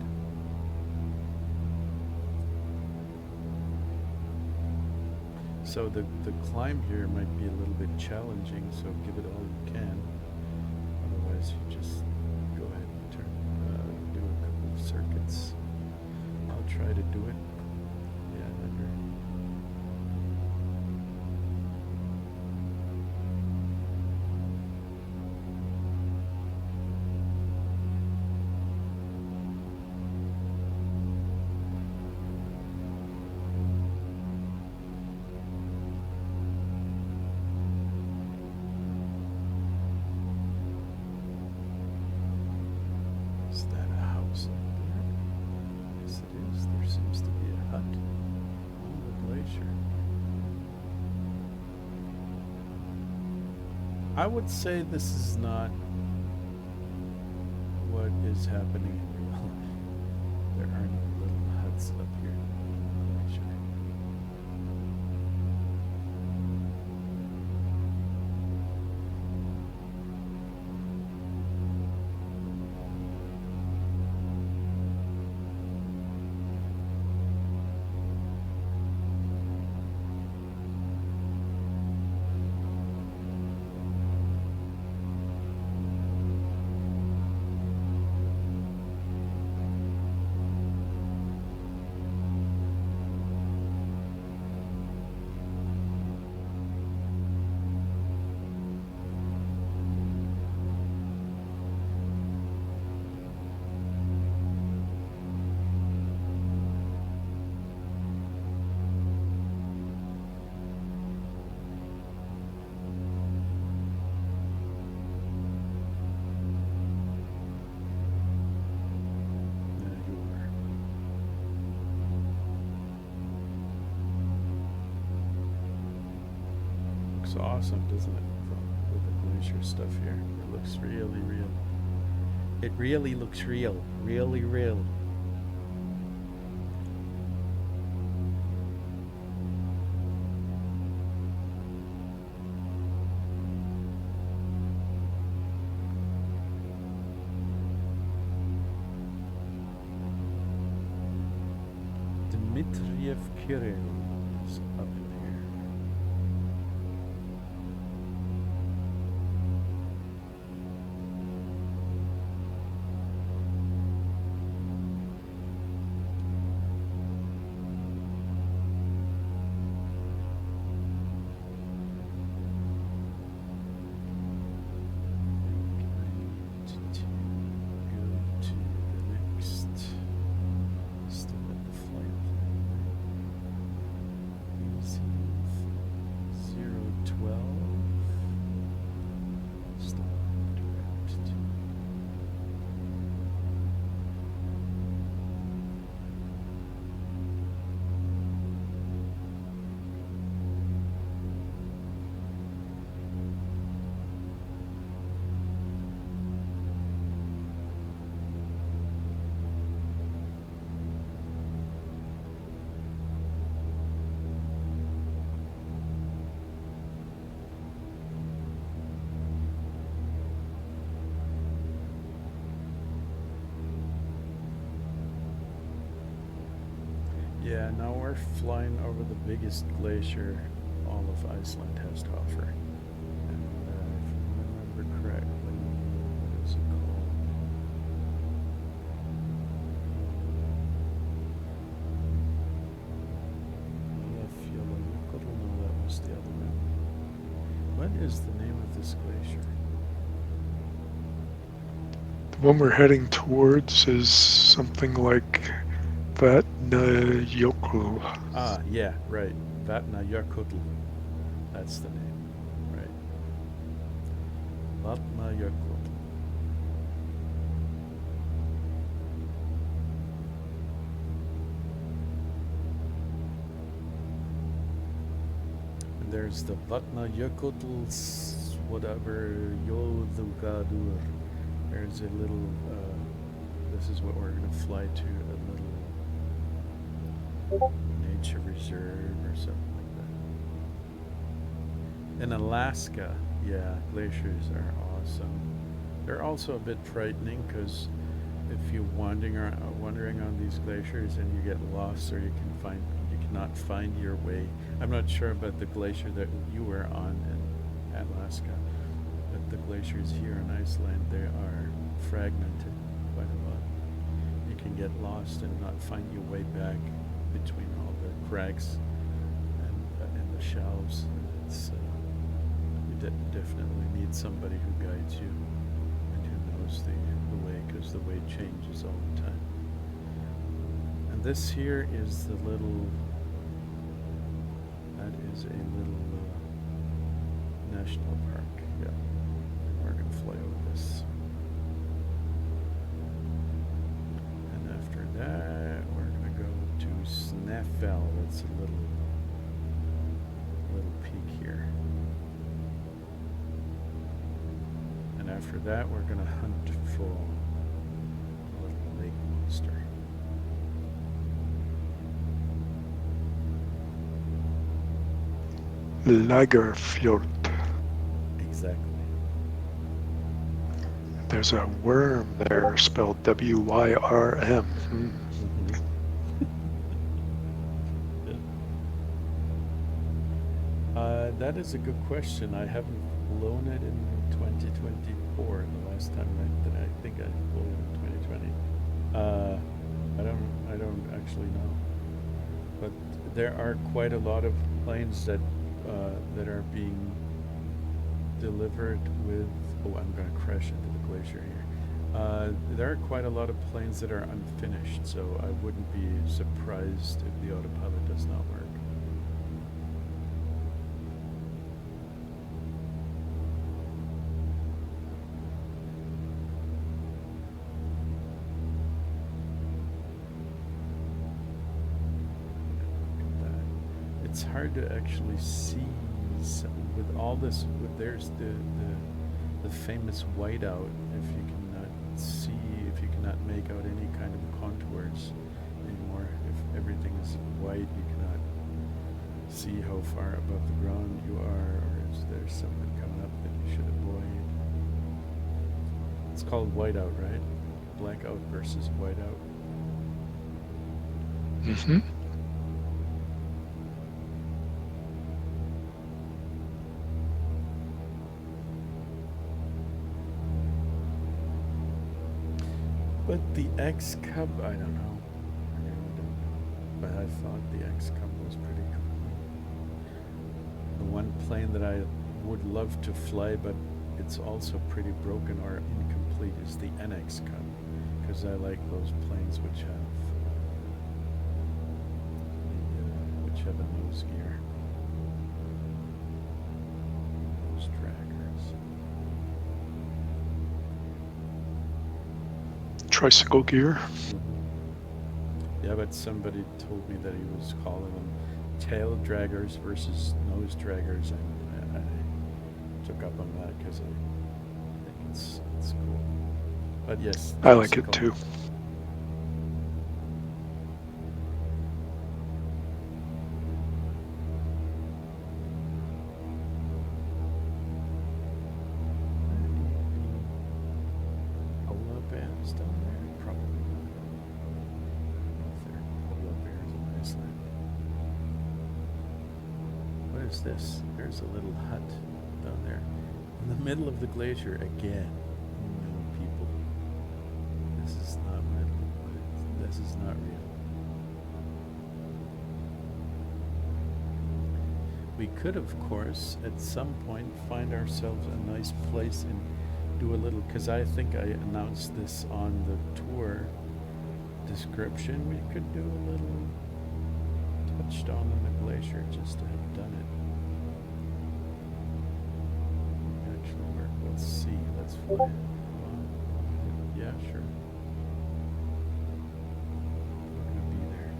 So the climb here might be a little bit challenging, so give it all you can. Otherwise you just go ahead and do a couple of circuits. I'll try to do it. Yeah, under. Is that a house up there? Yes, it is. There seems to be a hut on the glacier. I would say this is not what is happening in real life. There are no little huts up here on the glacier. looks awesome, doesn't it? With the glacier stuff here. It looks really real. It really looks real. Really real. Dmitriev Kirill is up there. Yeah, now we're flying over the biggest glacier all of Iceland has to offer. And if I remember correctly, what is it called? No, that was the other one. What is the name of this glacier?
The one we're heading towards is something like Vatnajökull.
Ah, yeah, right. Vatnajökull. That's the name, right. Vatnajökull. And there's the Vatnajökulls, whatever, Jóðugadur. There's a little, this is what we're going to fly to, a little nature reserve or something like that. In Alaska, yeah, glaciers are awesome. They're also a bit frightening because if you're wandering on these glaciers and you get lost or you cannot find your way. I'm not sure about the glacier that you were on in Alaska, but the glaciers here in Iceland, they are fragmented quite a lot. You can get lost and not find your way back between all the cracks and the shelves. It's you definitely need somebody who guides you and who knows the way, because the way changes all the time. And this here is the little, that is a little national park. Yeah, and we're gonna fly over this. And after that, we're gonna go to Snaefell. That's a little peak here. And after that, we're gonna hunt for a little lake monster.
Lagerfjord.
Exactly.
There's a worm there spelled W-Y-R-M.
That is a good question. I haven't flown it in 2024. The last time I think I flew it in 2020. I don't actually know. But there are quite a lot of planes that are being delivered with. Oh, I'm going to crash into the glacier here. There are quite a lot of planes that are unfinished, so I wouldn't be surprised if the autopilot does not work. It's hard to actually see some with all this, there's the famous whiteout. If you cannot see, if you cannot make out any kind of contours anymore, if everything is white, you cannot see how far above the ground you are, or is there something coming up that you should avoid. It's called whiteout, right? Blackout versus whiteout.
Mm-hmm.
But the X Cub, I don't know. I really don't know. But I thought the X Cub was pretty cool. The one plane that I would love to fly, but it's also pretty broken or incomplete, is the NX Cub, because I like those planes which have a nose gear, nose draggers.
Tricycle gear.
Yeah, but somebody told me that he was calling them tail draggers versus nose draggers, and I took up on that because I think it's cool. But yes,
I like it too.
Polar bears down there? Probably not. I don't know if there are polar bears in Iceland. What is this? There's a little hut down there in the middle of the glacier again. No, people. This is not metal. This is not real. We could, of course, at some point find ourselves a nice place and do a little, because I think I announced this on the tour description. We could do a little touchdown on the glacier just to have done it. Actually work. Let's see. Let's fly it. Yeah, sure. We're gonna be there.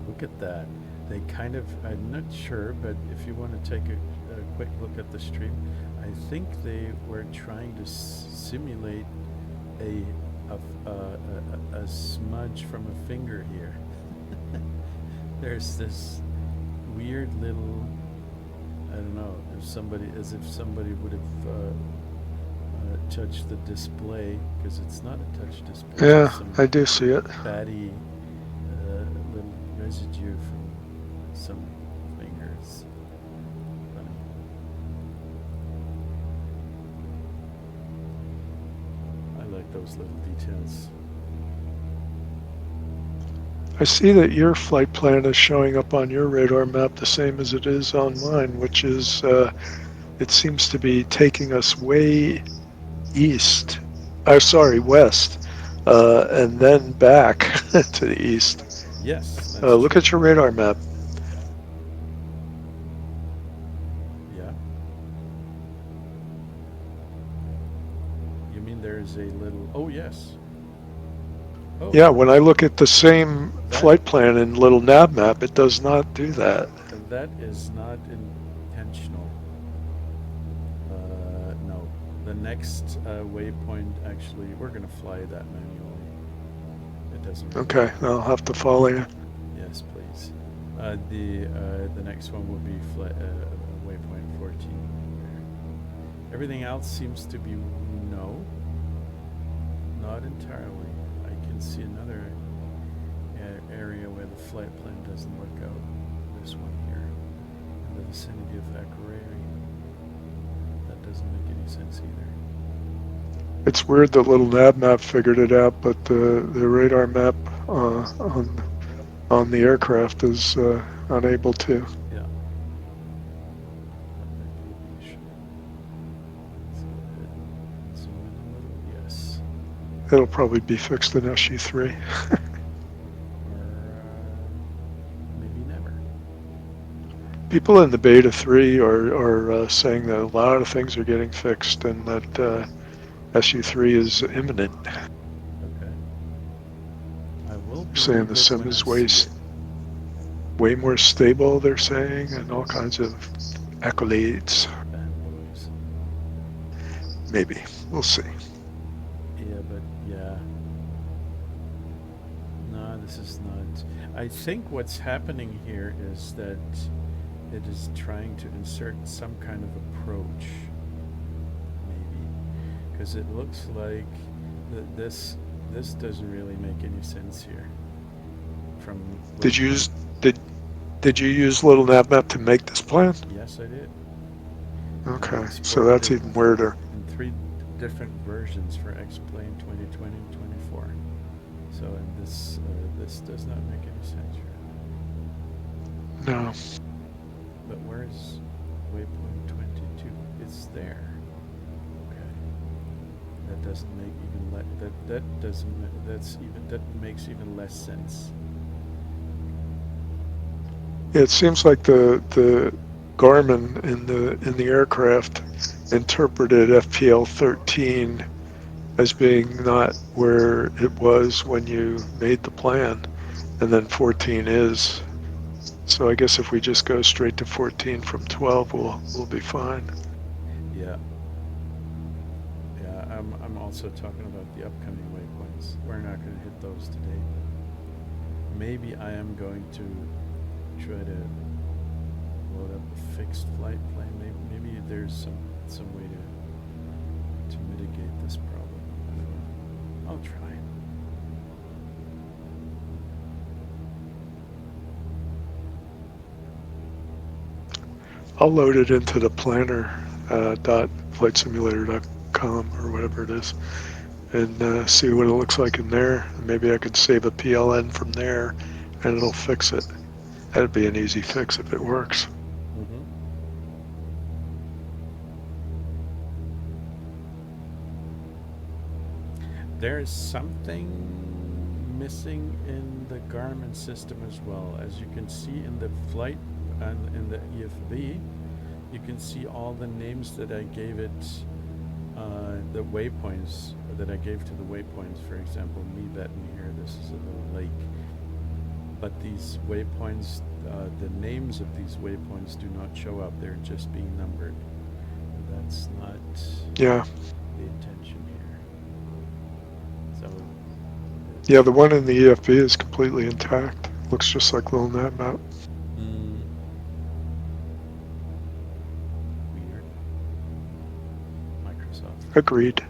Look at that. They kind of, I'm not sure, but if you want to take a quick look at the stream, I think they were trying to simulate a, a smudge from a finger here. There's this weird little, I don't know, if somebody, as if somebody would have touched the display, because it's not a touch display.
Yeah, I do see it.
Fatty little residue from some fingers. Funny. I like those little details.
I see that your flight plan is showing up on your radar map the same as it is on mine, which is, it seems to be taking us way east, west, and then back to the east.
Yes, that's
Look
true.
at your radar map.
Yeah. You mean there's a little, oh yes. Oh,
Yeah, when I look at the same flight plan in little nav map, it does not do that.
That is not intentional. No. The next waypoint, actually, we're going to fly that manually. It doesn't really
Okay, I'll have to follow you.
Yes, please. The next one will be waypoint 14. Everything else seems to be no. Not entirely. I can see another area where the flight plan doesn't look out. This one here, in the vicinity of Akureyri. That doesn't make any sense either.
It's weird that little nav map figured it out, but the radar map on the aircraft is unable to.
Yeah.
It'll probably be fixed in SU3.
Or maybe never.
People in the beta 3 are saying that a lot of things are getting fixed and that SU3 is imminent.
Okay. I will
They're saying
believe
the
it
sim
when I
is
see it.
way more stable, they're saying, and all kinds of accolades.
Fanboys.
Maybe. We'll see.
Yeah, but yeah. No, this is not. I think what's happening here is that it is trying to insert some kind of approach, maybe, because it looks like this doesn't really make any sense here. From
Did you
waypoint,
use did you use Little Nap to make this plan?
yes, I did, and I
Okay, so
exported
that's
it
even weirder.
in three different versions for X-Plane 2020 and 24. So, and this does not make any sense here.
No.
But where's waypoint 22? It's there. Okay. That doesn't make even that doesn't that's even that makes even less sense.
It seems like the Garmin in the aircraft interpreted FPL 13 as being not where it was when you made the plan, and then 14 is. So I guess if we just go straight to 14 from 12, we'll be fine.
Yeah. Yeah, I'm also talking about the upcoming waypoints. We're not going to hit those today, but maybe I am going to try to load up a fixed flight plane. Maybe there's some way to mitigate this problem. I don't know. I'll try.
I'll load it into the planner .flightsimulator.com or whatever it is, and see what it looks like in there. Maybe I could save a PLN from there, and it'll fix it. That'd be an easy fix if it works.
Mm-hmm. There's something missing in the Garmin system as well. As you can see in the flight and in the EFB, you can see all the names that I gave it, the waypoints that I gave to the waypoints. For example, me betting here, this is a little lake. But these waypoints, the names of these waypoints do not show up. They're just being numbered. That's not
Yeah.
the intention here. So
Yeah, the one in the EFB is completely intact. Looks just like Little Nat Map.
Weird. Microsoft.
Agreed.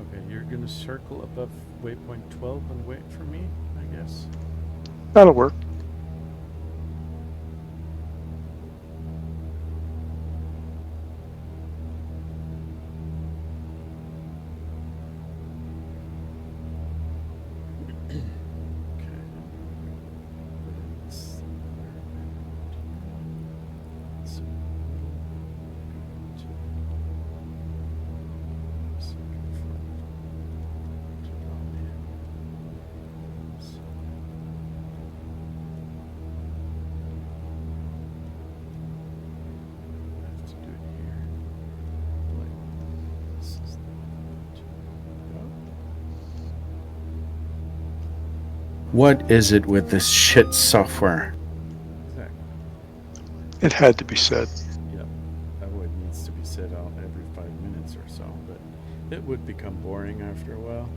Okay, you're gonna circle above waypoint 12 and wait for me, I guess.
That'll work.
Okay. It's What is it with this shit software? Exactly.
It had to be said.
Yep. That word needs to be said out every 5 minutes or so, but it would become boring after a while.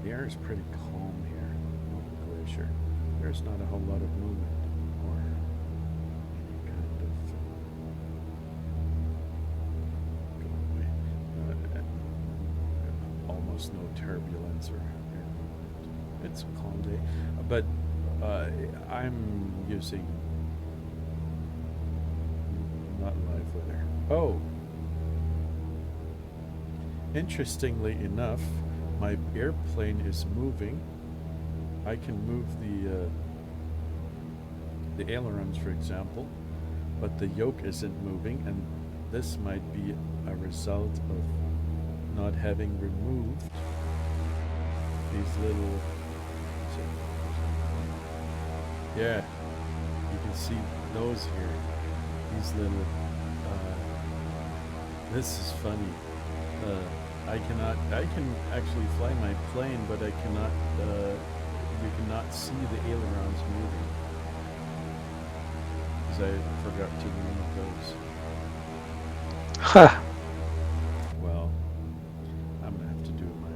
The air is pretty calm here on the glacier. There's not a whole lot of movement or any kind of almost no turbulence or air movement. It's a calm day, but I'm using not live weather. Oh, Interestingly enough, my airplane is moving. I can move the ailerons, for example, but the yoke isn't moving, and this might be a result of not having removed these little. Yeah, you can see those here. These little. This is funny. I can actually fly my plane, but I cannot. You cannot see the ailerons moving because I forgot to remove those.
Huh.
Well, I'm gonna have to do my.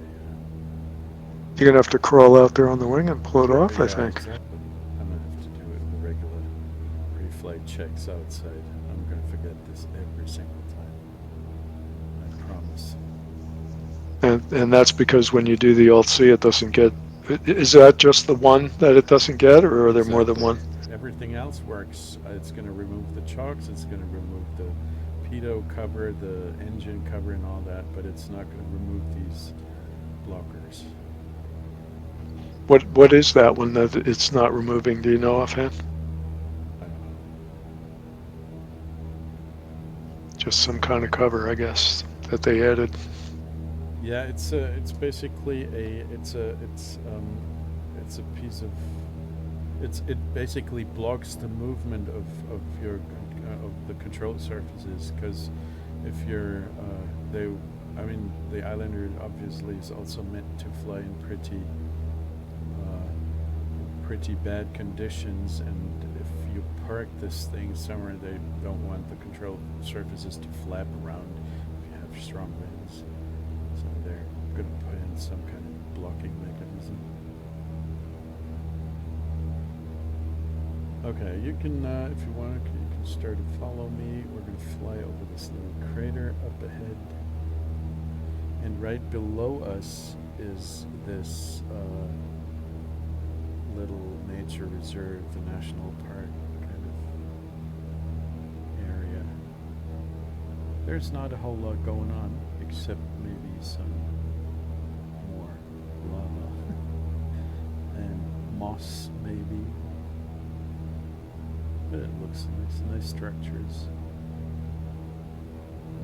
You're gonna have to crawl out there on the wing and pull it off,
Yeah,
I think.
exactly. I'm gonna have to do it the regular pre-flight checks outside. I'm gonna forget this every single time. I promise.
And that's because when you do the Alt-C, it doesn't get... Is that just the one that it doesn't get, or are there more than one?
Everything else works. It's going to remove the chocks. It's going to remove the pitot cover, the engine cover, and all that. But it's not going to remove these blockers.
What is that one that it's not removing? Do you know offhand?
I don't know.
Just some kind of cover, I guess, that they added.
Yeah, it's basically it's a piece of it basically blocks the movement of your of the control surfaces, because if you're the Islander obviously is also meant to fly in pretty bad conditions, and if you park this thing somewhere, they don't want the control surfaces to flap around if you have strong winds. So they're going to put in some kind of blocking mechanism. Okay, you can, if you want, you can start to follow me. We're going to fly over this little crater up ahead. And right below us is this little nature reserve, the national park kind of area. There's not a whole lot going on, except maybe some more lava and moss, maybe. But it looks nice structures,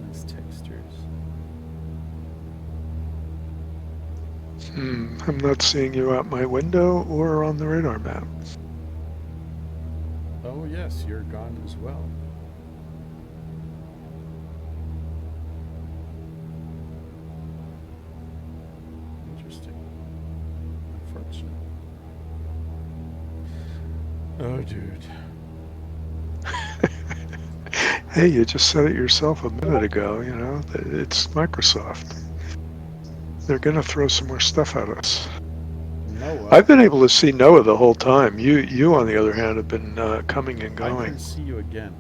nice textures.
I'm not seeing you out my window or on the radar map.
Oh yes, you're gone as well. Interesting. Unfortunate. Oh, dude.
Hey, you just said it yourself a minute ago, you know, it's Microsoft. They're going to throw some more stuff at us.
Noah.
I've been able to see Noah the whole time. You on the other hand, have been coming and going.
I can see you again.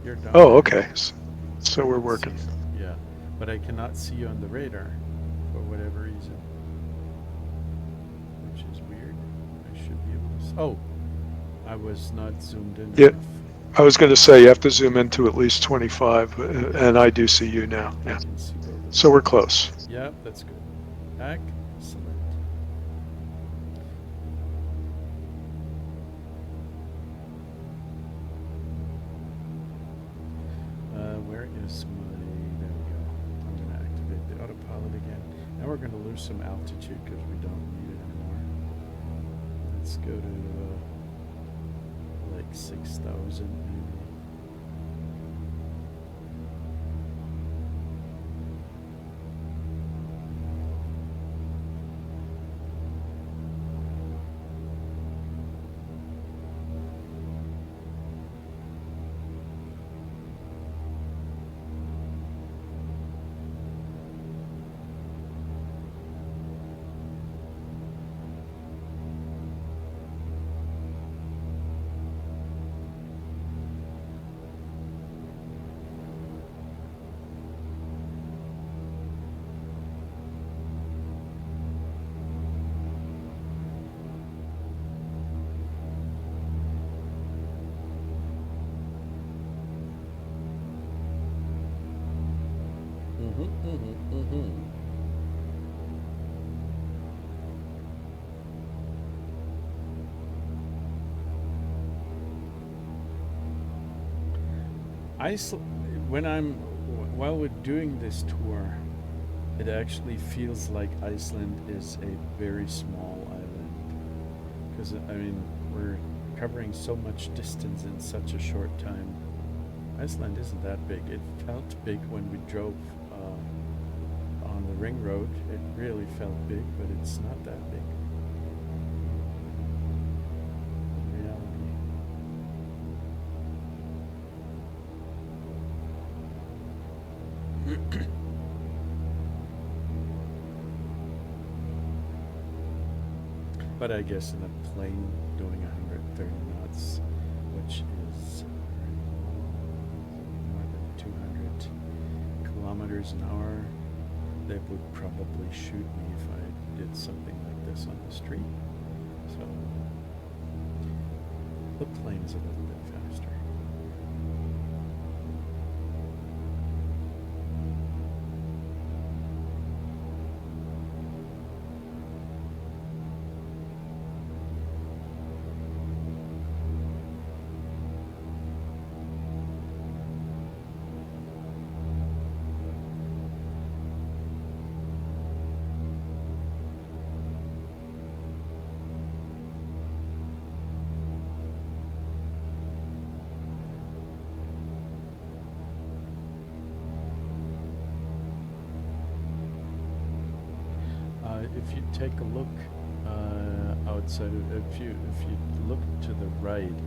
You're down
Oh,
there.
okay. So we're working.
Yeah, but I cannot see you on the radar for whatever reason, which is weird. I should be able to. Oh, I was not zoomed in enough.
I was going to say you have to zoom into at least 25, and I do see you now. Yeah.
I can see both of
So we're close.
Yeah, that's good. Excellent. Where is my... There we go. I'm going to activate the autopilot again. Now we're going to lose some altitude because we don't need it anymore. Let's go to like 6,000 maybe. While we're doing this tour, it actually feels like Iceland is a very small island. Because, I mean, we're covering so much distance in such a short time. Iceland isn't that big. It felt big when we drove on the ring road. It really felt big, but it's not that big in reality. But I guess in a plane doing 130 knots, which is more than 200 kilometers an hour, they would probably shoot me if I did something like this on the street. So the plane's a little bit faster. If you take a look outside, if you look to the right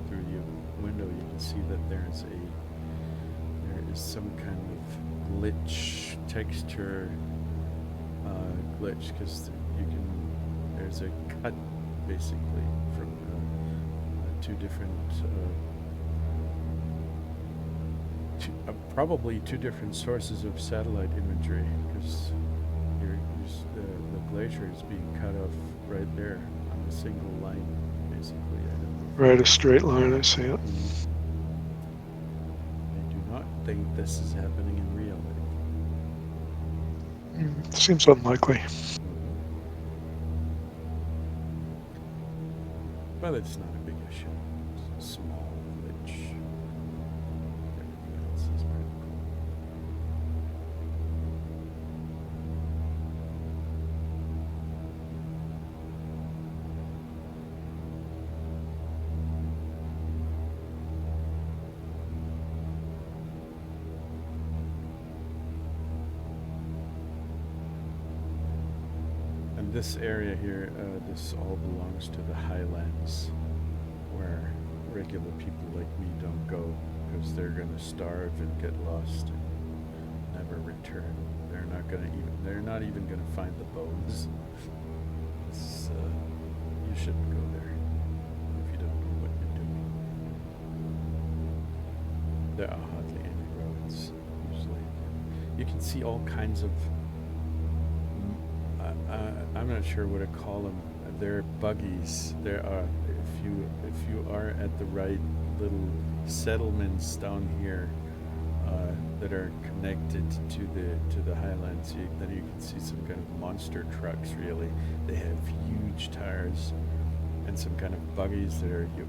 through your window, you can see that there is some kind of glitch texture glitch, because there's a cut basically from two different probably two different sources of satellite imagery, because the glacier is being cut off right there on a single line, basically. I don't know.
Right, a straight line, I see it.
I do not think this is happening in reality.
Seems unlikely.
But it's not a big issue. It's a small glitch. Everything else is pretty cool. This area here, this all belongs to the highlands, where regular people like me don't go, because they're gonna starve and get lost and never return. They're not even gonna find the bones. You shouldn't go there if you don't know what you're doing. There are hardly any roads usually. You can see all kinds of I'm not sure what to call them. They're buggies. There are, if you are at the right little settlements down here that are connected to the highlands, then you can see some kind of monster trucks. Really, they have huge tires and some kind of buggies that you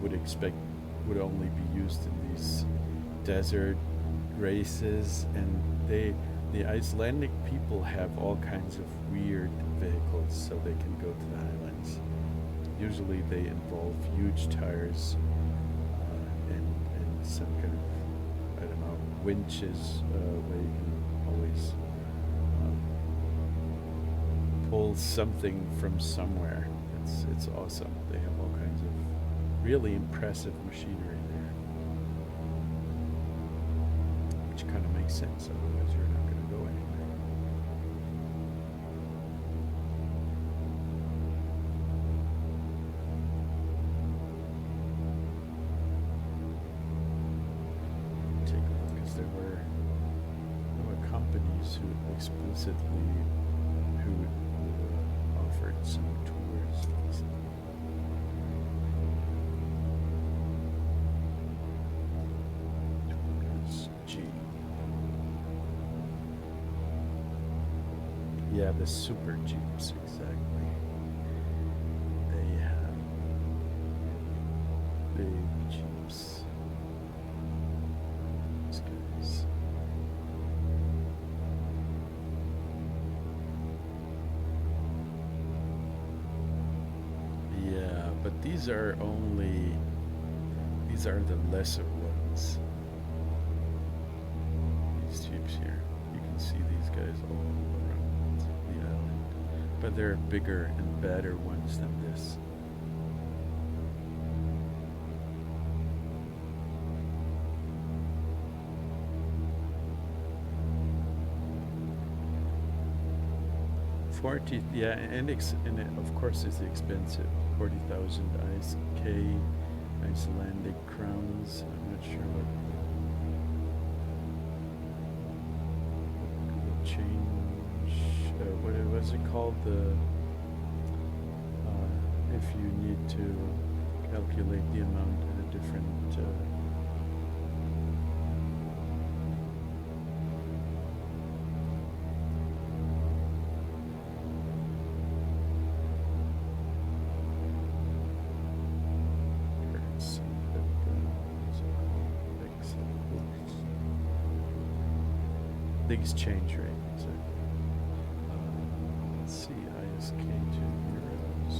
would expect would only be used in these desert races, and the Icelandic people have all kinds of weird vehicles so they can go to the highlands. Usually they involve huge tires and some kind of, I don't know, winches where you can always pull something from somewhere. It's awesome. They have all kinds of really impressive machinery there, which kind of makes sense, otherwise you're not going to go anywhere. Take a look, because there were companies who explicitly offered some tours. G. Yeah, the super jeeps, exactly. They have big jeeps. These guys. Yeah, but these are the lesser ones. These jeeps here. You can see these guys all around the island. But there are bigger and better ones than this. Yeah, and it, of course it's expensive. 40,000 Icelandic crowns. I'm not sure what the change. What was it called? If you need to calculate the amount at a different. The exchange rate. So, let's see, ISK to euros.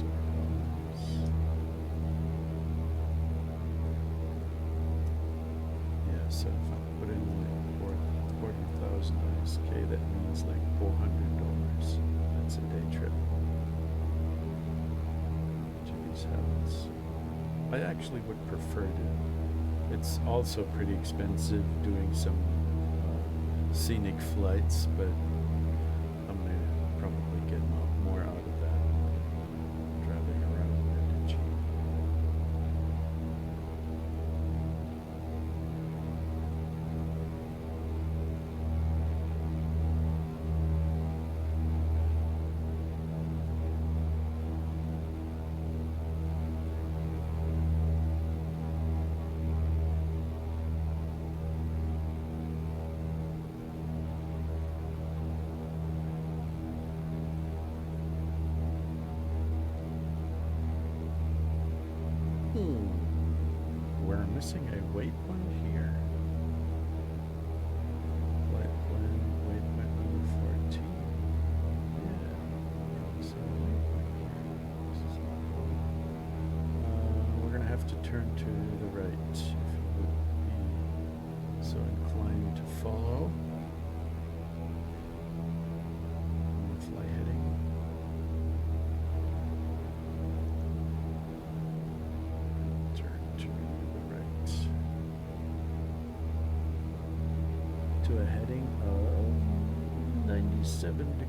Yeah, so if I put in like 40,000 ISK, that means like $400. That's a day trip to these islands. I actually would prefer to. It's also pretty expensive doing some scenic flights, but I'm gonna probably get more out of that driving around in the jeep. We're missing a waypoint here. Waypoint number 14. Yeah. So we're gonna have to turn to the right if you would be so inclined to follow. Fly heading. To a heading of 97 degrees.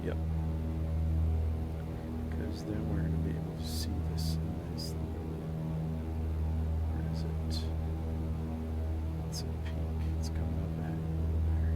Yep. Because then we're going to be able to see this nice little. Where is it? It's a peak. It's coming up ahead there.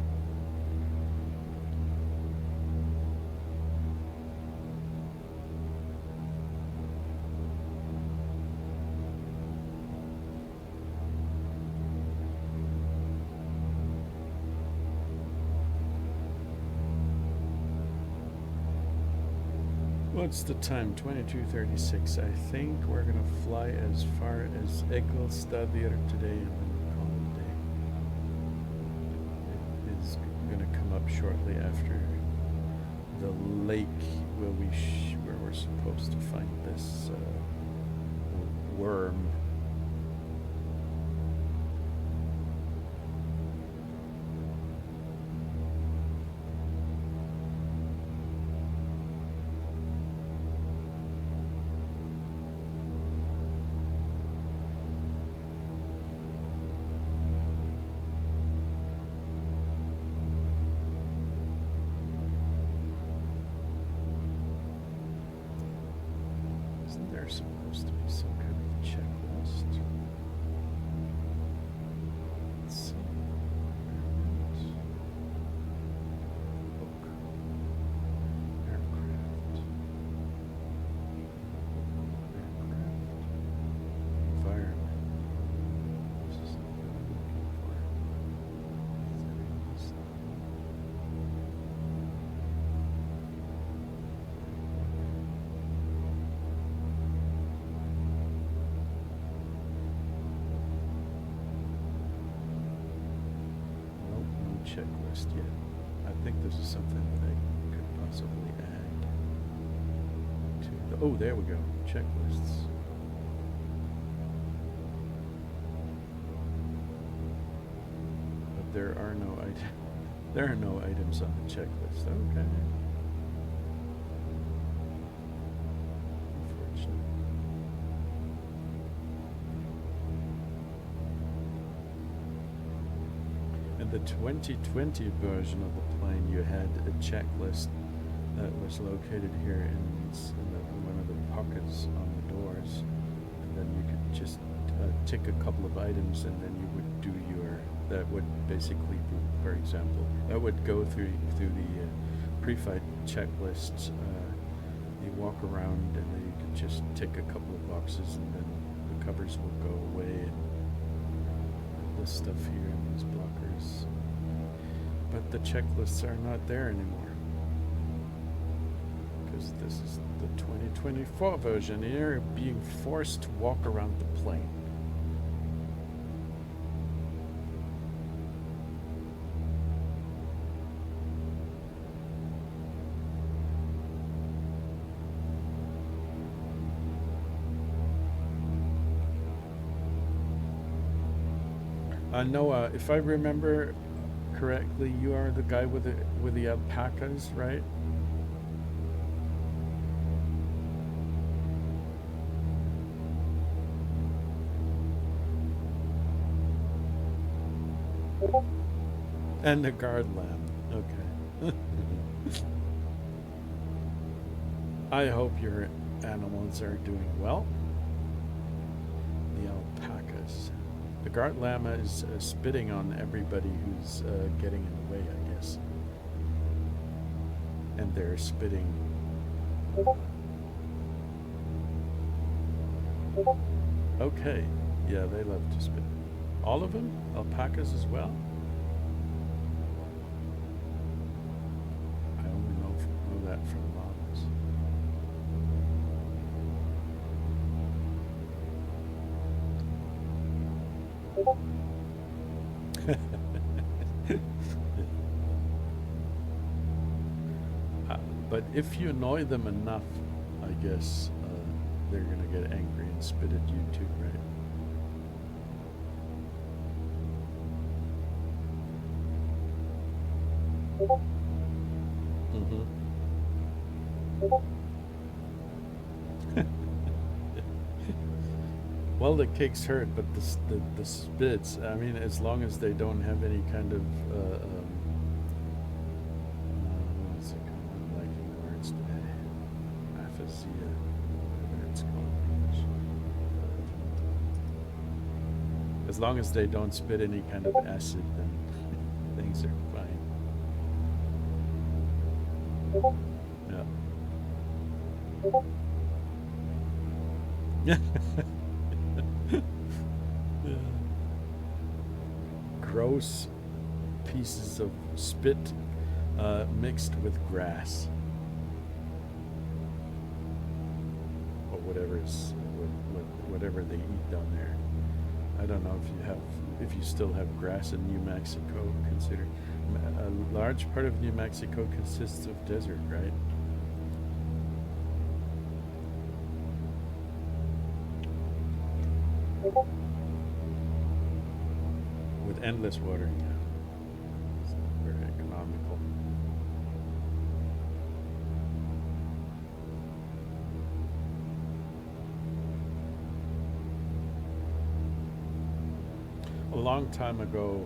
What's the time? 22:36. I think we're gonna fly as far as Egilsstadir today and then call it a day. It is gonna come up shortly after the lake where we're supposed to find this worm. there supposed to be some kind of checklist? Let's see. Book. Aircraft. Environment. This is not what I'm looking for. Settings. Nope, no checklist yet. I think this is something that I could possibly add to the. Oh, there we go. Checklists. But there are no there are no items on the checklist. Okay. Unfortunate. In the 2020 version of the plane, you had a checklist that was located here in one of the pockets on the doors, and then you could just tick a couple of items, and then you would do your. That would basically, for example, that would go through the pre-flight checklists. You walk around, and then you could just tick a couple of boxes, and then the covers will go away. And this stuff here and these blockers, but the checklists are not there anymore because this is the 2024 version. You're being forced to walk around the plane. Noah, if I remember correctly, you are the guy with the alpacas, right? And the guard lamb. Okay. I hope your animals are doing well. The alpacas. The guard llama is spitting on everybody who's getting in the way, I guess. And they're spitting. Okay. Yeah, they love to spit. All of them? Alpacas as well? I only know that from llamas. But if you annoy them enough, I guess they're gonna get angry and spit at you too, right? Mm-hmm. Well, the cakes hurt, but the spits, I mean, as long as they don't have any kind of, what's it called? I'm liking the words today. Aphasia, whatever it's called in English. As long as they don't spit any kind of acid, then things are fine. Yeah. Gross pieces of spit mixed with grass, or whatever they eat down there. I don't know if you still have grass in New Mexico. Considering a large part of New Mexico consists of desert, right? With endless water, yeah. It's not very economical. A long time ago,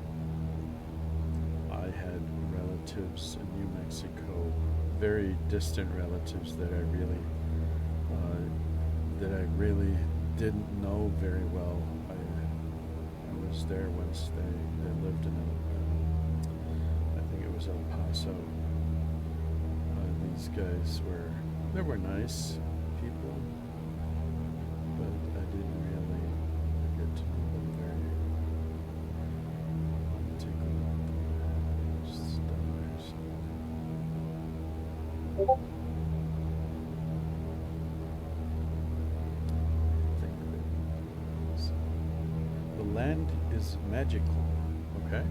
I had relatives in New Mexico, very distant relatives that I really that I really didn't know very well. I was there once. They lived in I think it was El Paso. These guys they were nice people, but I didn't really get to know them very. Take a look. Just down there. The land is magical, okay?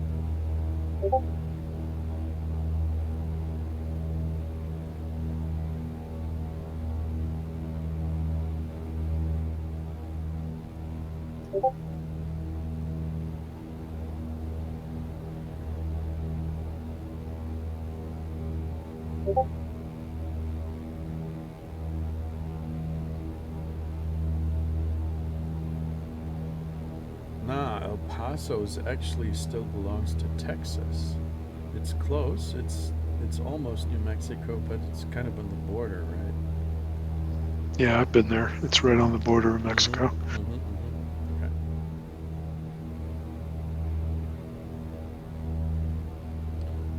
Nah, El Paso's actually still belongs to Texas. It's close. It's almost New Mexico, but it's kind of on the border, right?
Yeah, I've been there. It's right on the border of Mexico.
Okay.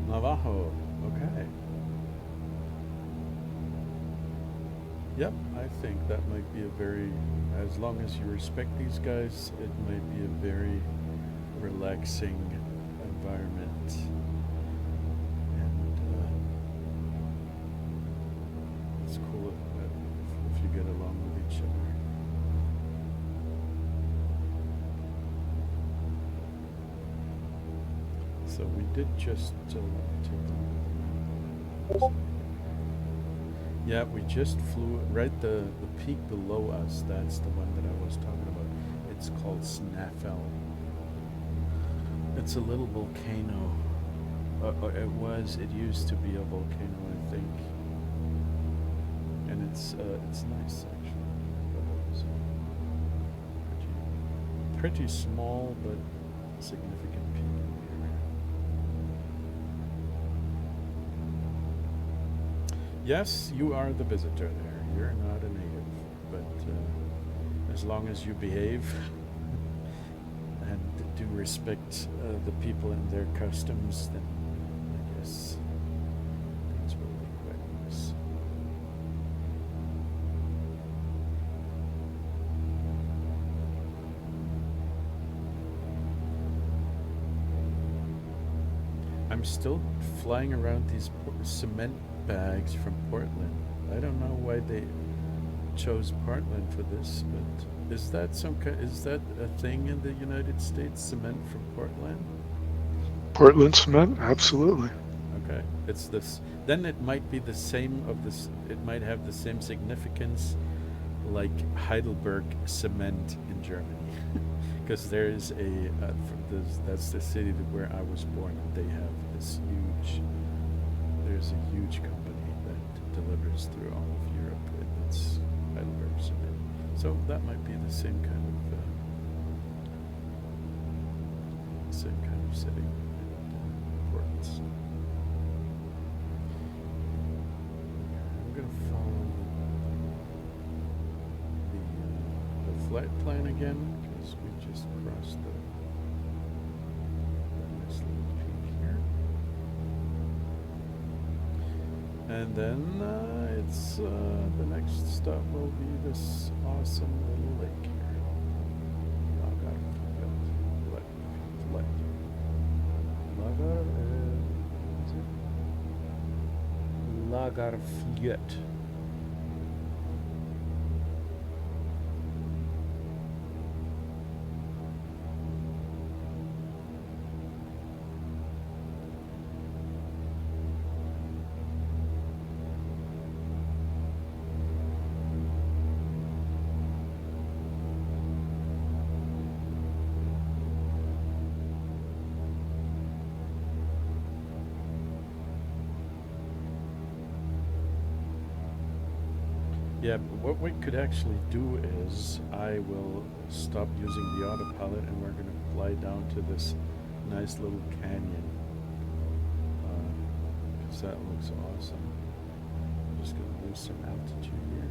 Navajo. Okay. Yep, I think that might be a very, as long as you respect these guys, it might be a very relaxing environment. And it's cool if you get along with each other. So we did just take a look. Yeah, we just flew right the peak below us. That's the one that I was talking about. It's called Snaffell. It's a little volcano. It used to be a volcano, I think. And it's nice actually. But it's pretty small, but significant peak. Yes, you are the visitor there. You're not a native, but as long as you behave and do respect the people and their customs, then I guess things will be quite nice. I'm still flying around these cement bags from Portland. I don't know why they chose Portland for this, but is that a thing in the United States? Cement from Portland?
Portland cement, absolutely.
Okay, it's this. Then it might be the same of this. It might have the same significance, like Heidelberg cement in Germany, because there is that's the city where I was born, and they have this huge. There's a huge company that delivers through all of Europe, and it's Heidelberg cement. So that might be the same kind of setting in ports. I'm gonna follow the flight plan again because we just crossed the nice little peak here. And then it's the next stop will be this awesome little lake here. Lagarfjøt. Yeah, but what we could actually do is I will stop using the autopilot and we're going to fly down to this nice little canyon. Because that looks awesome. I'm just going to lose some altitude here.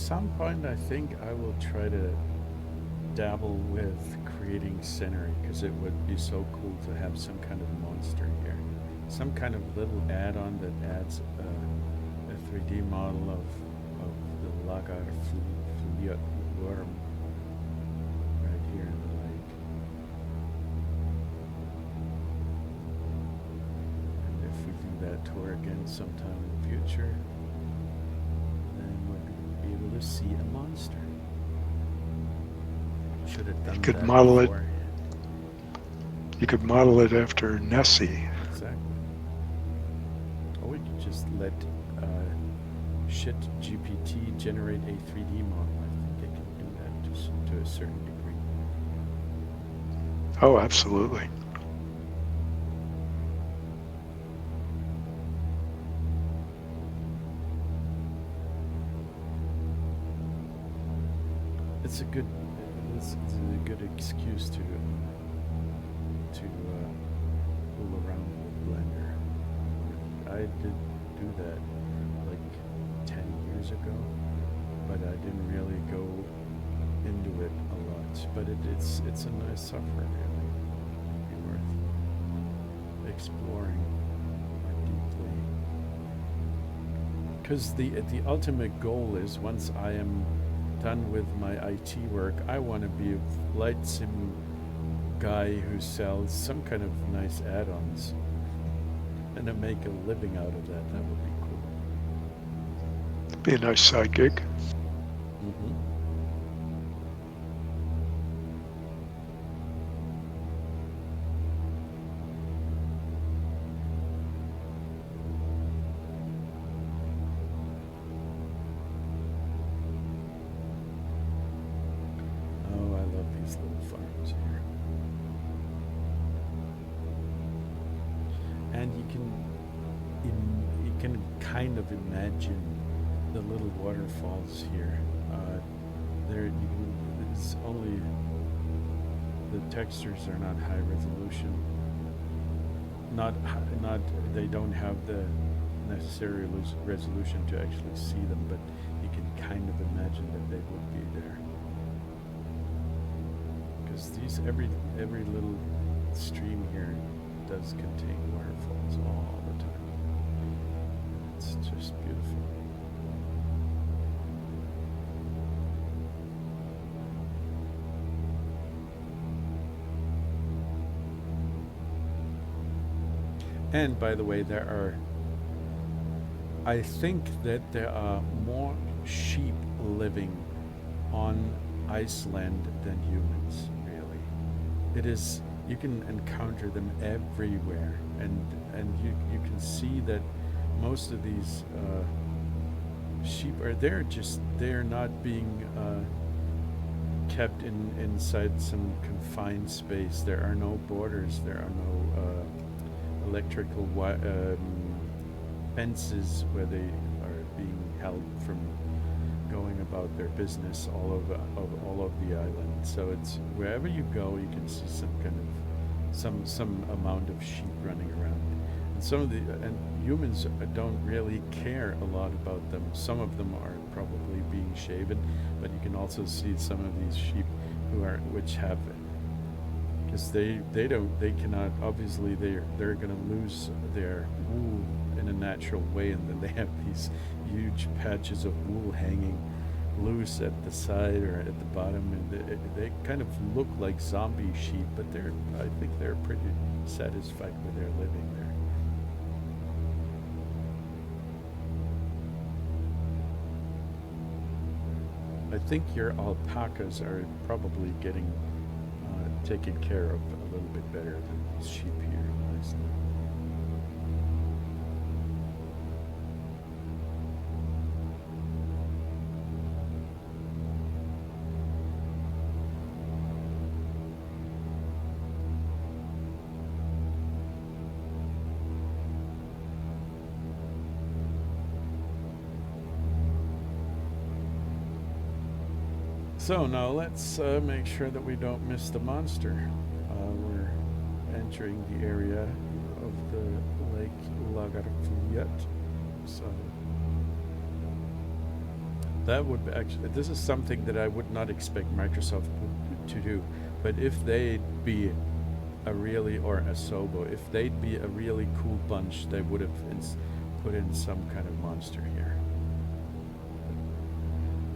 some point, I think I will try to dabble with creating scenery, because it would be so cool to have some kind of monster here. Some kind of little add-on that adds a 3D model of the liiiittle worm right here in the lake. And if we do that tour again sometime in the future, then we're going to be able to see a monster. Should have done
You could
that
model it.
beforehand.
You could model it after Nessie.
Exactly. Or we could just let shit GPT generate a 3D model. I think it can do that to a certain degree.
Oh, absolutely.
It's a good excuse to fool around with Blender. I did do that like 10 years ago, but I didn't really go into it a lot. But it's a nice software, really. It'd be worth exploring more deeply. Because the ultimate goal is, once I am done with my IT work, I want to be a flight sim guy who sells some kind of nice add-ons and to make a living out of that. That would be cool.
Be a nice side gig.
Mm-hmm. Oh, I love these little farms here. And you can kind of imagine the little waterfalls here. It's only the textures are not high resolution. They don't have the necessary resolution to actually see them, but you can kind of imagine that they would be there. Because every little stream here does contain waterfalls all the time. It's just beautiful. And by the way, I think that there are more sheep living on Iceland than humans, really. You can encounter them everywhere, and you can see that most of these sheep are there, they're not being kept inside some confined space. There are no borders, there are no electrical fences where they are being held from going about their business all over the island. So it's wherever you go, you can see some kind of some amount of sheep running around. And humans don't really care a lot about them. Some of them are probably being shaven, but you can also see some of these sheep which have, because they cannot, obviously they're going to lose their wool in a natural way, and then they have these huge patches of wool hanging loose at the side or at the bottom, and they kind of look like zombie sheep, but I think they're pretty satisfied with their living there. I think your alpacas are probably getting taken care of a little bit better than these sheep here in Iceland. So now let's make sure that we don't miss the monster. We're entering the area of the Lake liiiittle. So That would be actually, this is something that I would not expect Microsoft to do. But if they'd be a really, or Asobo, if they'd be a really cool bunch, they would have put in some kind of monster here.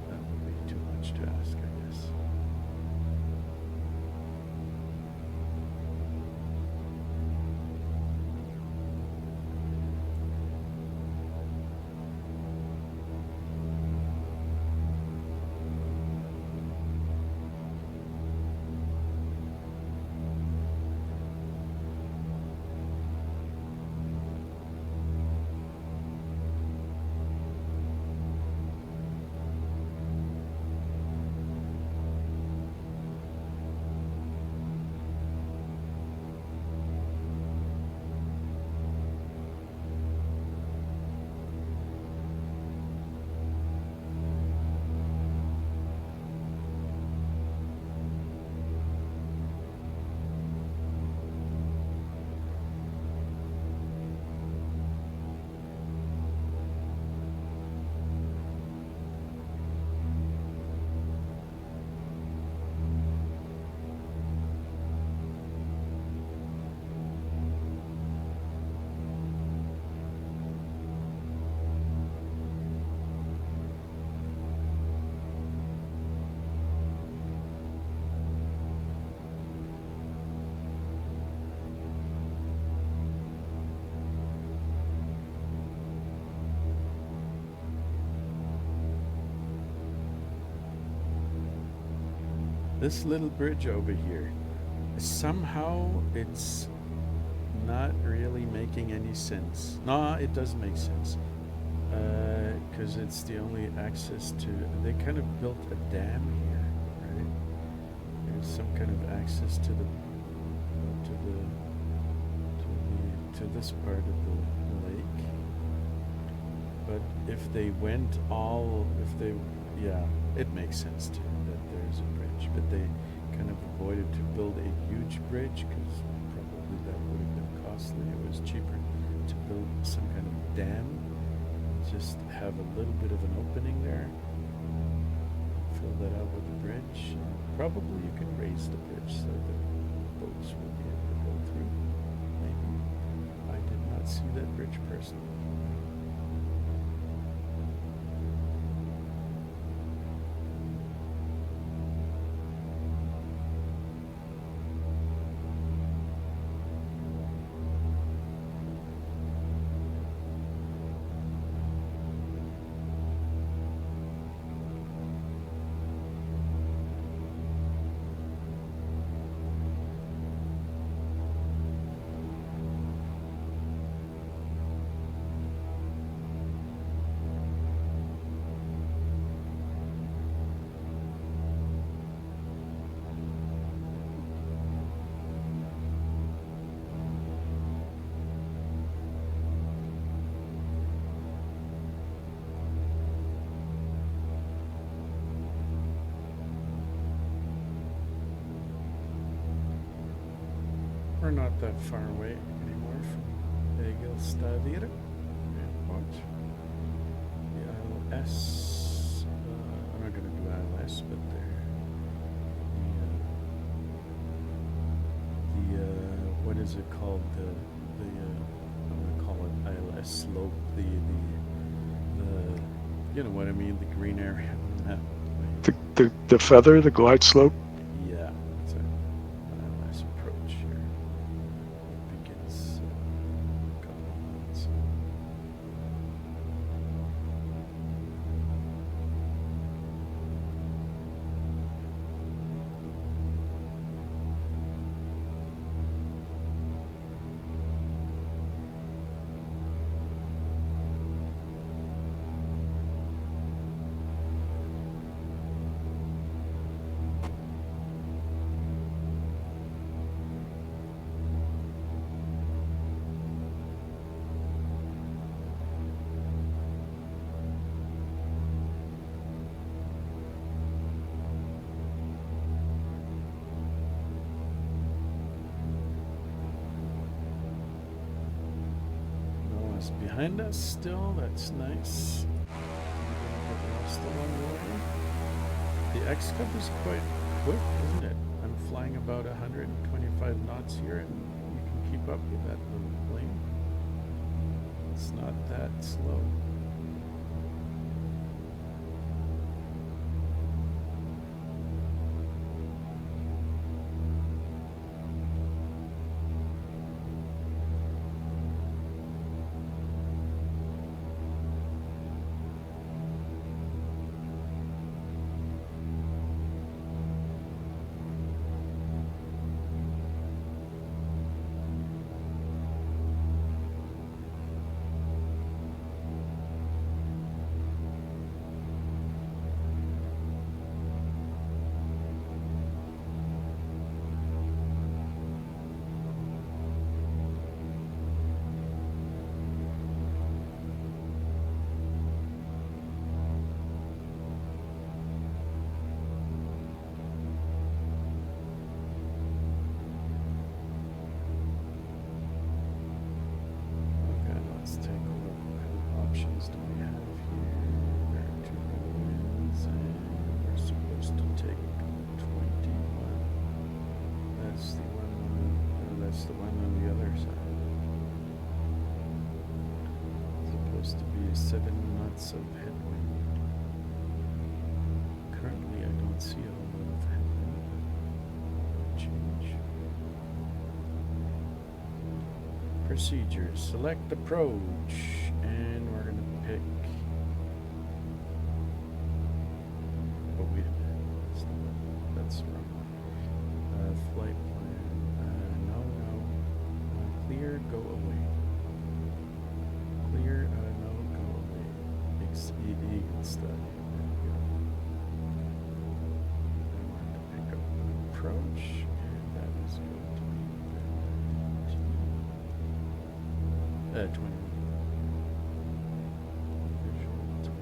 But that would be too much to ask, I guess. This little bridge over here, somehow it's not really making any sense. No, it does make sense. Because it's the only access to, they kind of built a dam here, right? There's some kind of access to this part of the lake. But if they went yeah, it makes sense too that there's a bridge, but they kind of avoided to build a huge bridge because probably that would have been costly. It was cheaper to build some kind of dam, just have a little bit of an opening there, fill that out with a bridge. Probably you can raise the bridge so that boats will be able to go through. Maybe. I did not see that bridge personally. We're not that far away anymore from Egilsstadir airport. The ILS, I'm not going to do ILS, but what is it called? I'm going to call it ILS slope, the you know what I mean, the green area on the map.
The feather, the glide slope?
Yeah, it's an ILS approach here. It begins a couple of minutes. Behind us still, that's nice. Get lost along X-Cub is quite quick, isn't it? I'm flying about 125 knots here, and you can keep up with that little plane. It's not that slow. Let's take a look. What options do we have here? There are 2 winds, and we're supposed to take 21. That's the one on the other side. Supposed to be 7 knots of headwind. Currently, I don't see a lot of headwind. Change. Procedures. Select approach, and we're going to pick. Oh, wait a minute. That's the wrong one. Flight plan. No. Clear, go away. Clear, no, go away. Egilsstadir. I want to pick up an approach, and that is going to be 21. Visual 20.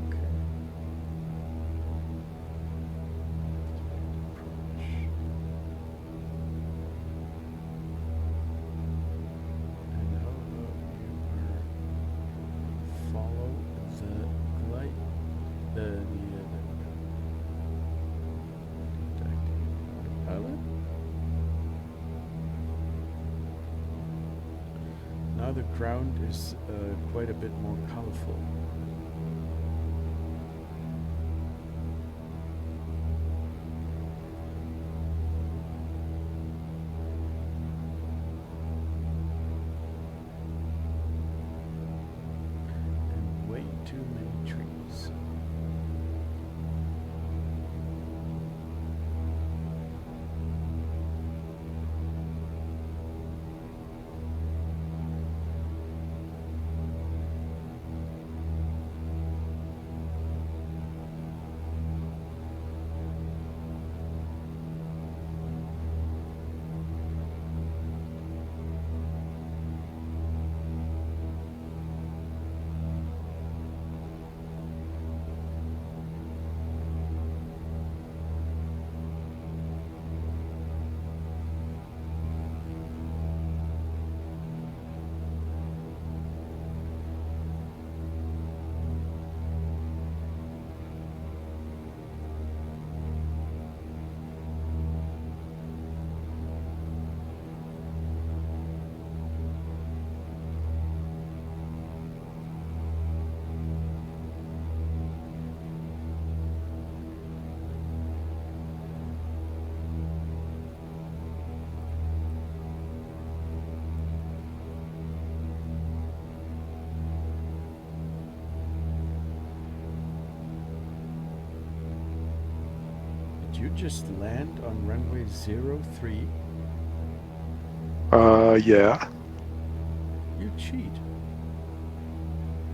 Okay. Approach. And how about you follow the light, the autopilot. Now the ground is quite a bit more colorful. And way too many trees. Did you just land on runway 03?
Yeah.
You cheat.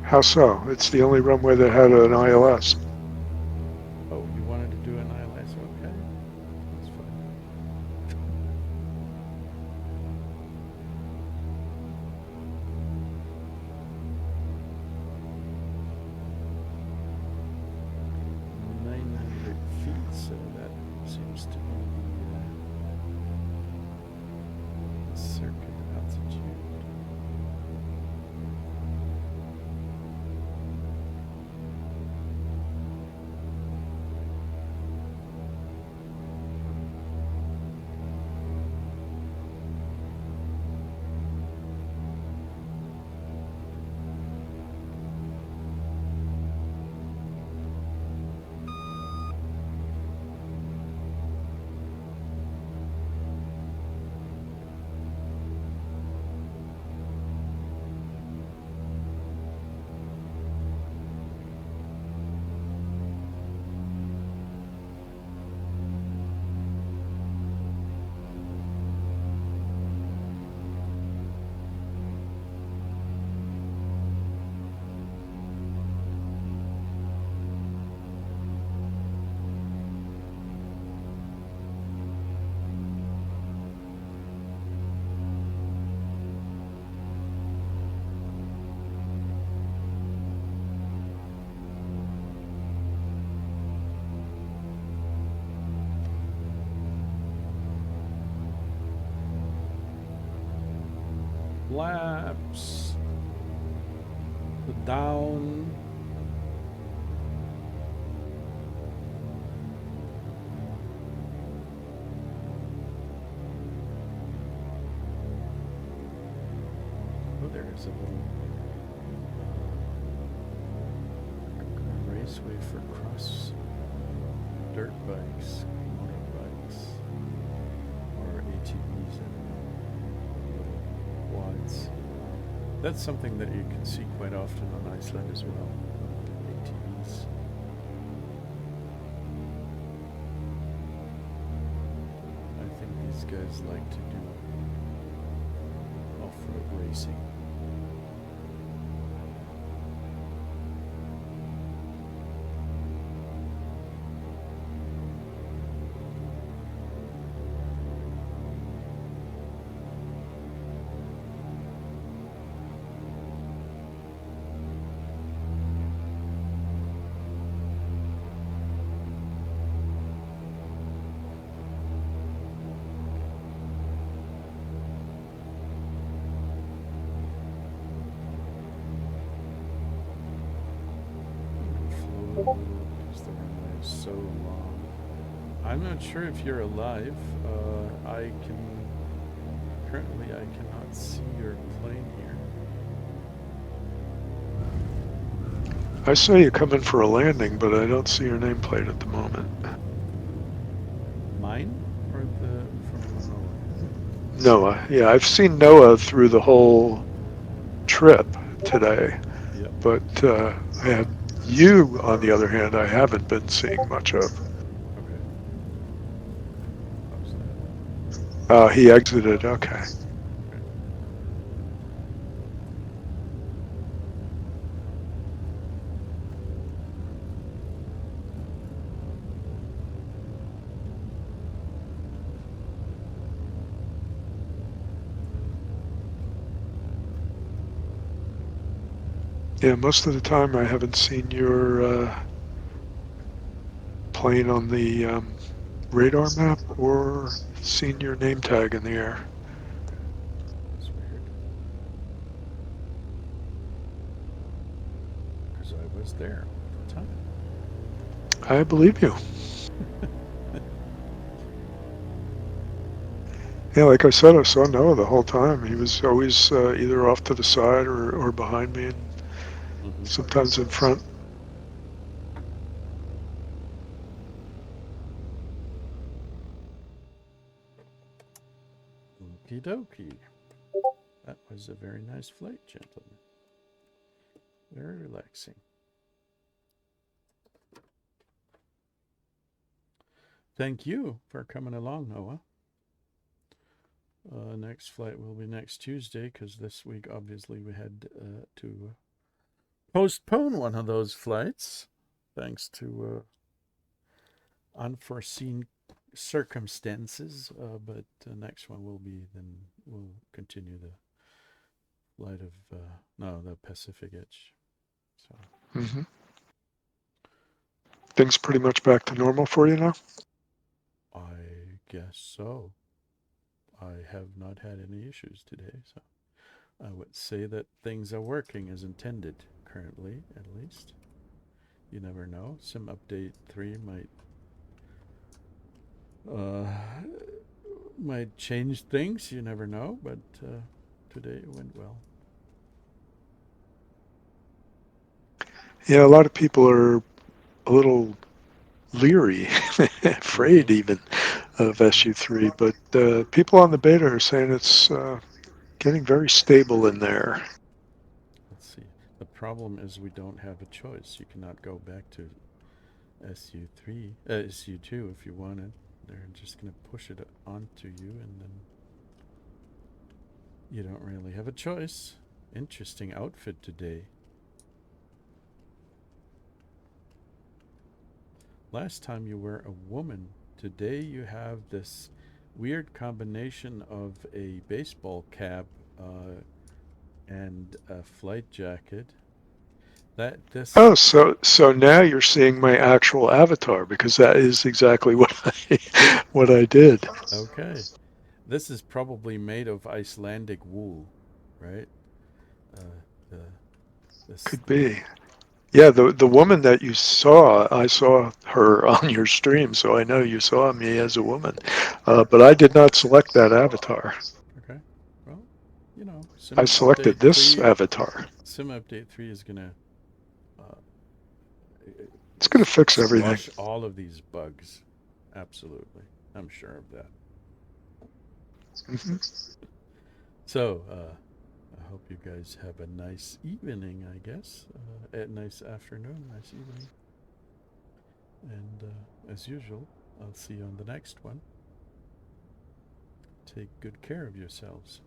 How so? It's the only runway that had an ILS.
Oh, you wanted to do an ILS? Okay. That's fine. So that seems to be the circuit altitude. flaps, the down. Oh, there is a little raceway for cross dirt bikes, motorbikes, or ATVs, I don't know, little quads. That's something that you can see quite often on Iceland as well, ATVs. I think these guys like to do off-road racing. Because the runway is so long. I'm not sure if you're alive. Currently I cannot see your plane here.
I saw you come in for a landing, but I don't see your nameplate at the moment.
Mine or the from Noah?
Noah. Yeah, I've seen Noah through the whole trip today,
Yep.
but you, on the other hand, I haven't been seeing much of.
Okay. How's that?
He exited. Okay.
Okay.
Yeah, most of the time I haven't seen your plane on the radar map or seen your name tag in the air.
That's weird. Because I was there all the time.
I believe you. Yeah, like I said, I saw Noah the whole time. He was always either off to the side or behind me, and
Mm-hmm.
sometimes in front.
Okie dokie. That was a very nice flight, gentlemen. Very relaxing. Thank you for coming along, Noah. Next flight will be next Tuesday because this week, obviously, we had to postpone one of those flights thanks to unforeseen circumstances. But the next one will be then we'll continue the flight of the Pacific Edge. So
Mm-hmm. Things pretty much back to normal for you now?
I guess so. I have not had any issues today, so I would say that things are working as intended currently, at least. You never know. Sim update 3 uh, might change things. You never know, but today it went well.
Yeah, a lot of people are a little leery,
Mm-hmm.
afraid even of SU3, but people on the beta are saying it's getting very stable in there.
Let's see. The problem is we don't have a choice. You cannot go back to SU2 if you wanted. They're just going to push it onto you, and then you don't really have a choice. Interesting outfit today. Last time you were a woman. Today you have this weird combination of a baseball cap and a flight jacket. That this
Oh, so now you're seeing my actual avatar because that is exactly what I did.
Okay. This is probably made of Icelandic wool, right? Uh, the this
Could be. Yeah, the woman that you saw, I saw her on your stream, so I know you saw me as a woman. But I did not select that avatar.
okay. Well,
I
Sim
selected
Update
this
3.
avatar.
Sim Update 3 is gonna uh,
It's going to fix everything.
squash all of these bugs. Absolutely, I'm sure of that.
Hmm.
So, I hope you guys have a nice evening, I guess. A nice afternoon, nice evening. And as usual, I'll see you on the next one. Take good care of yourselves.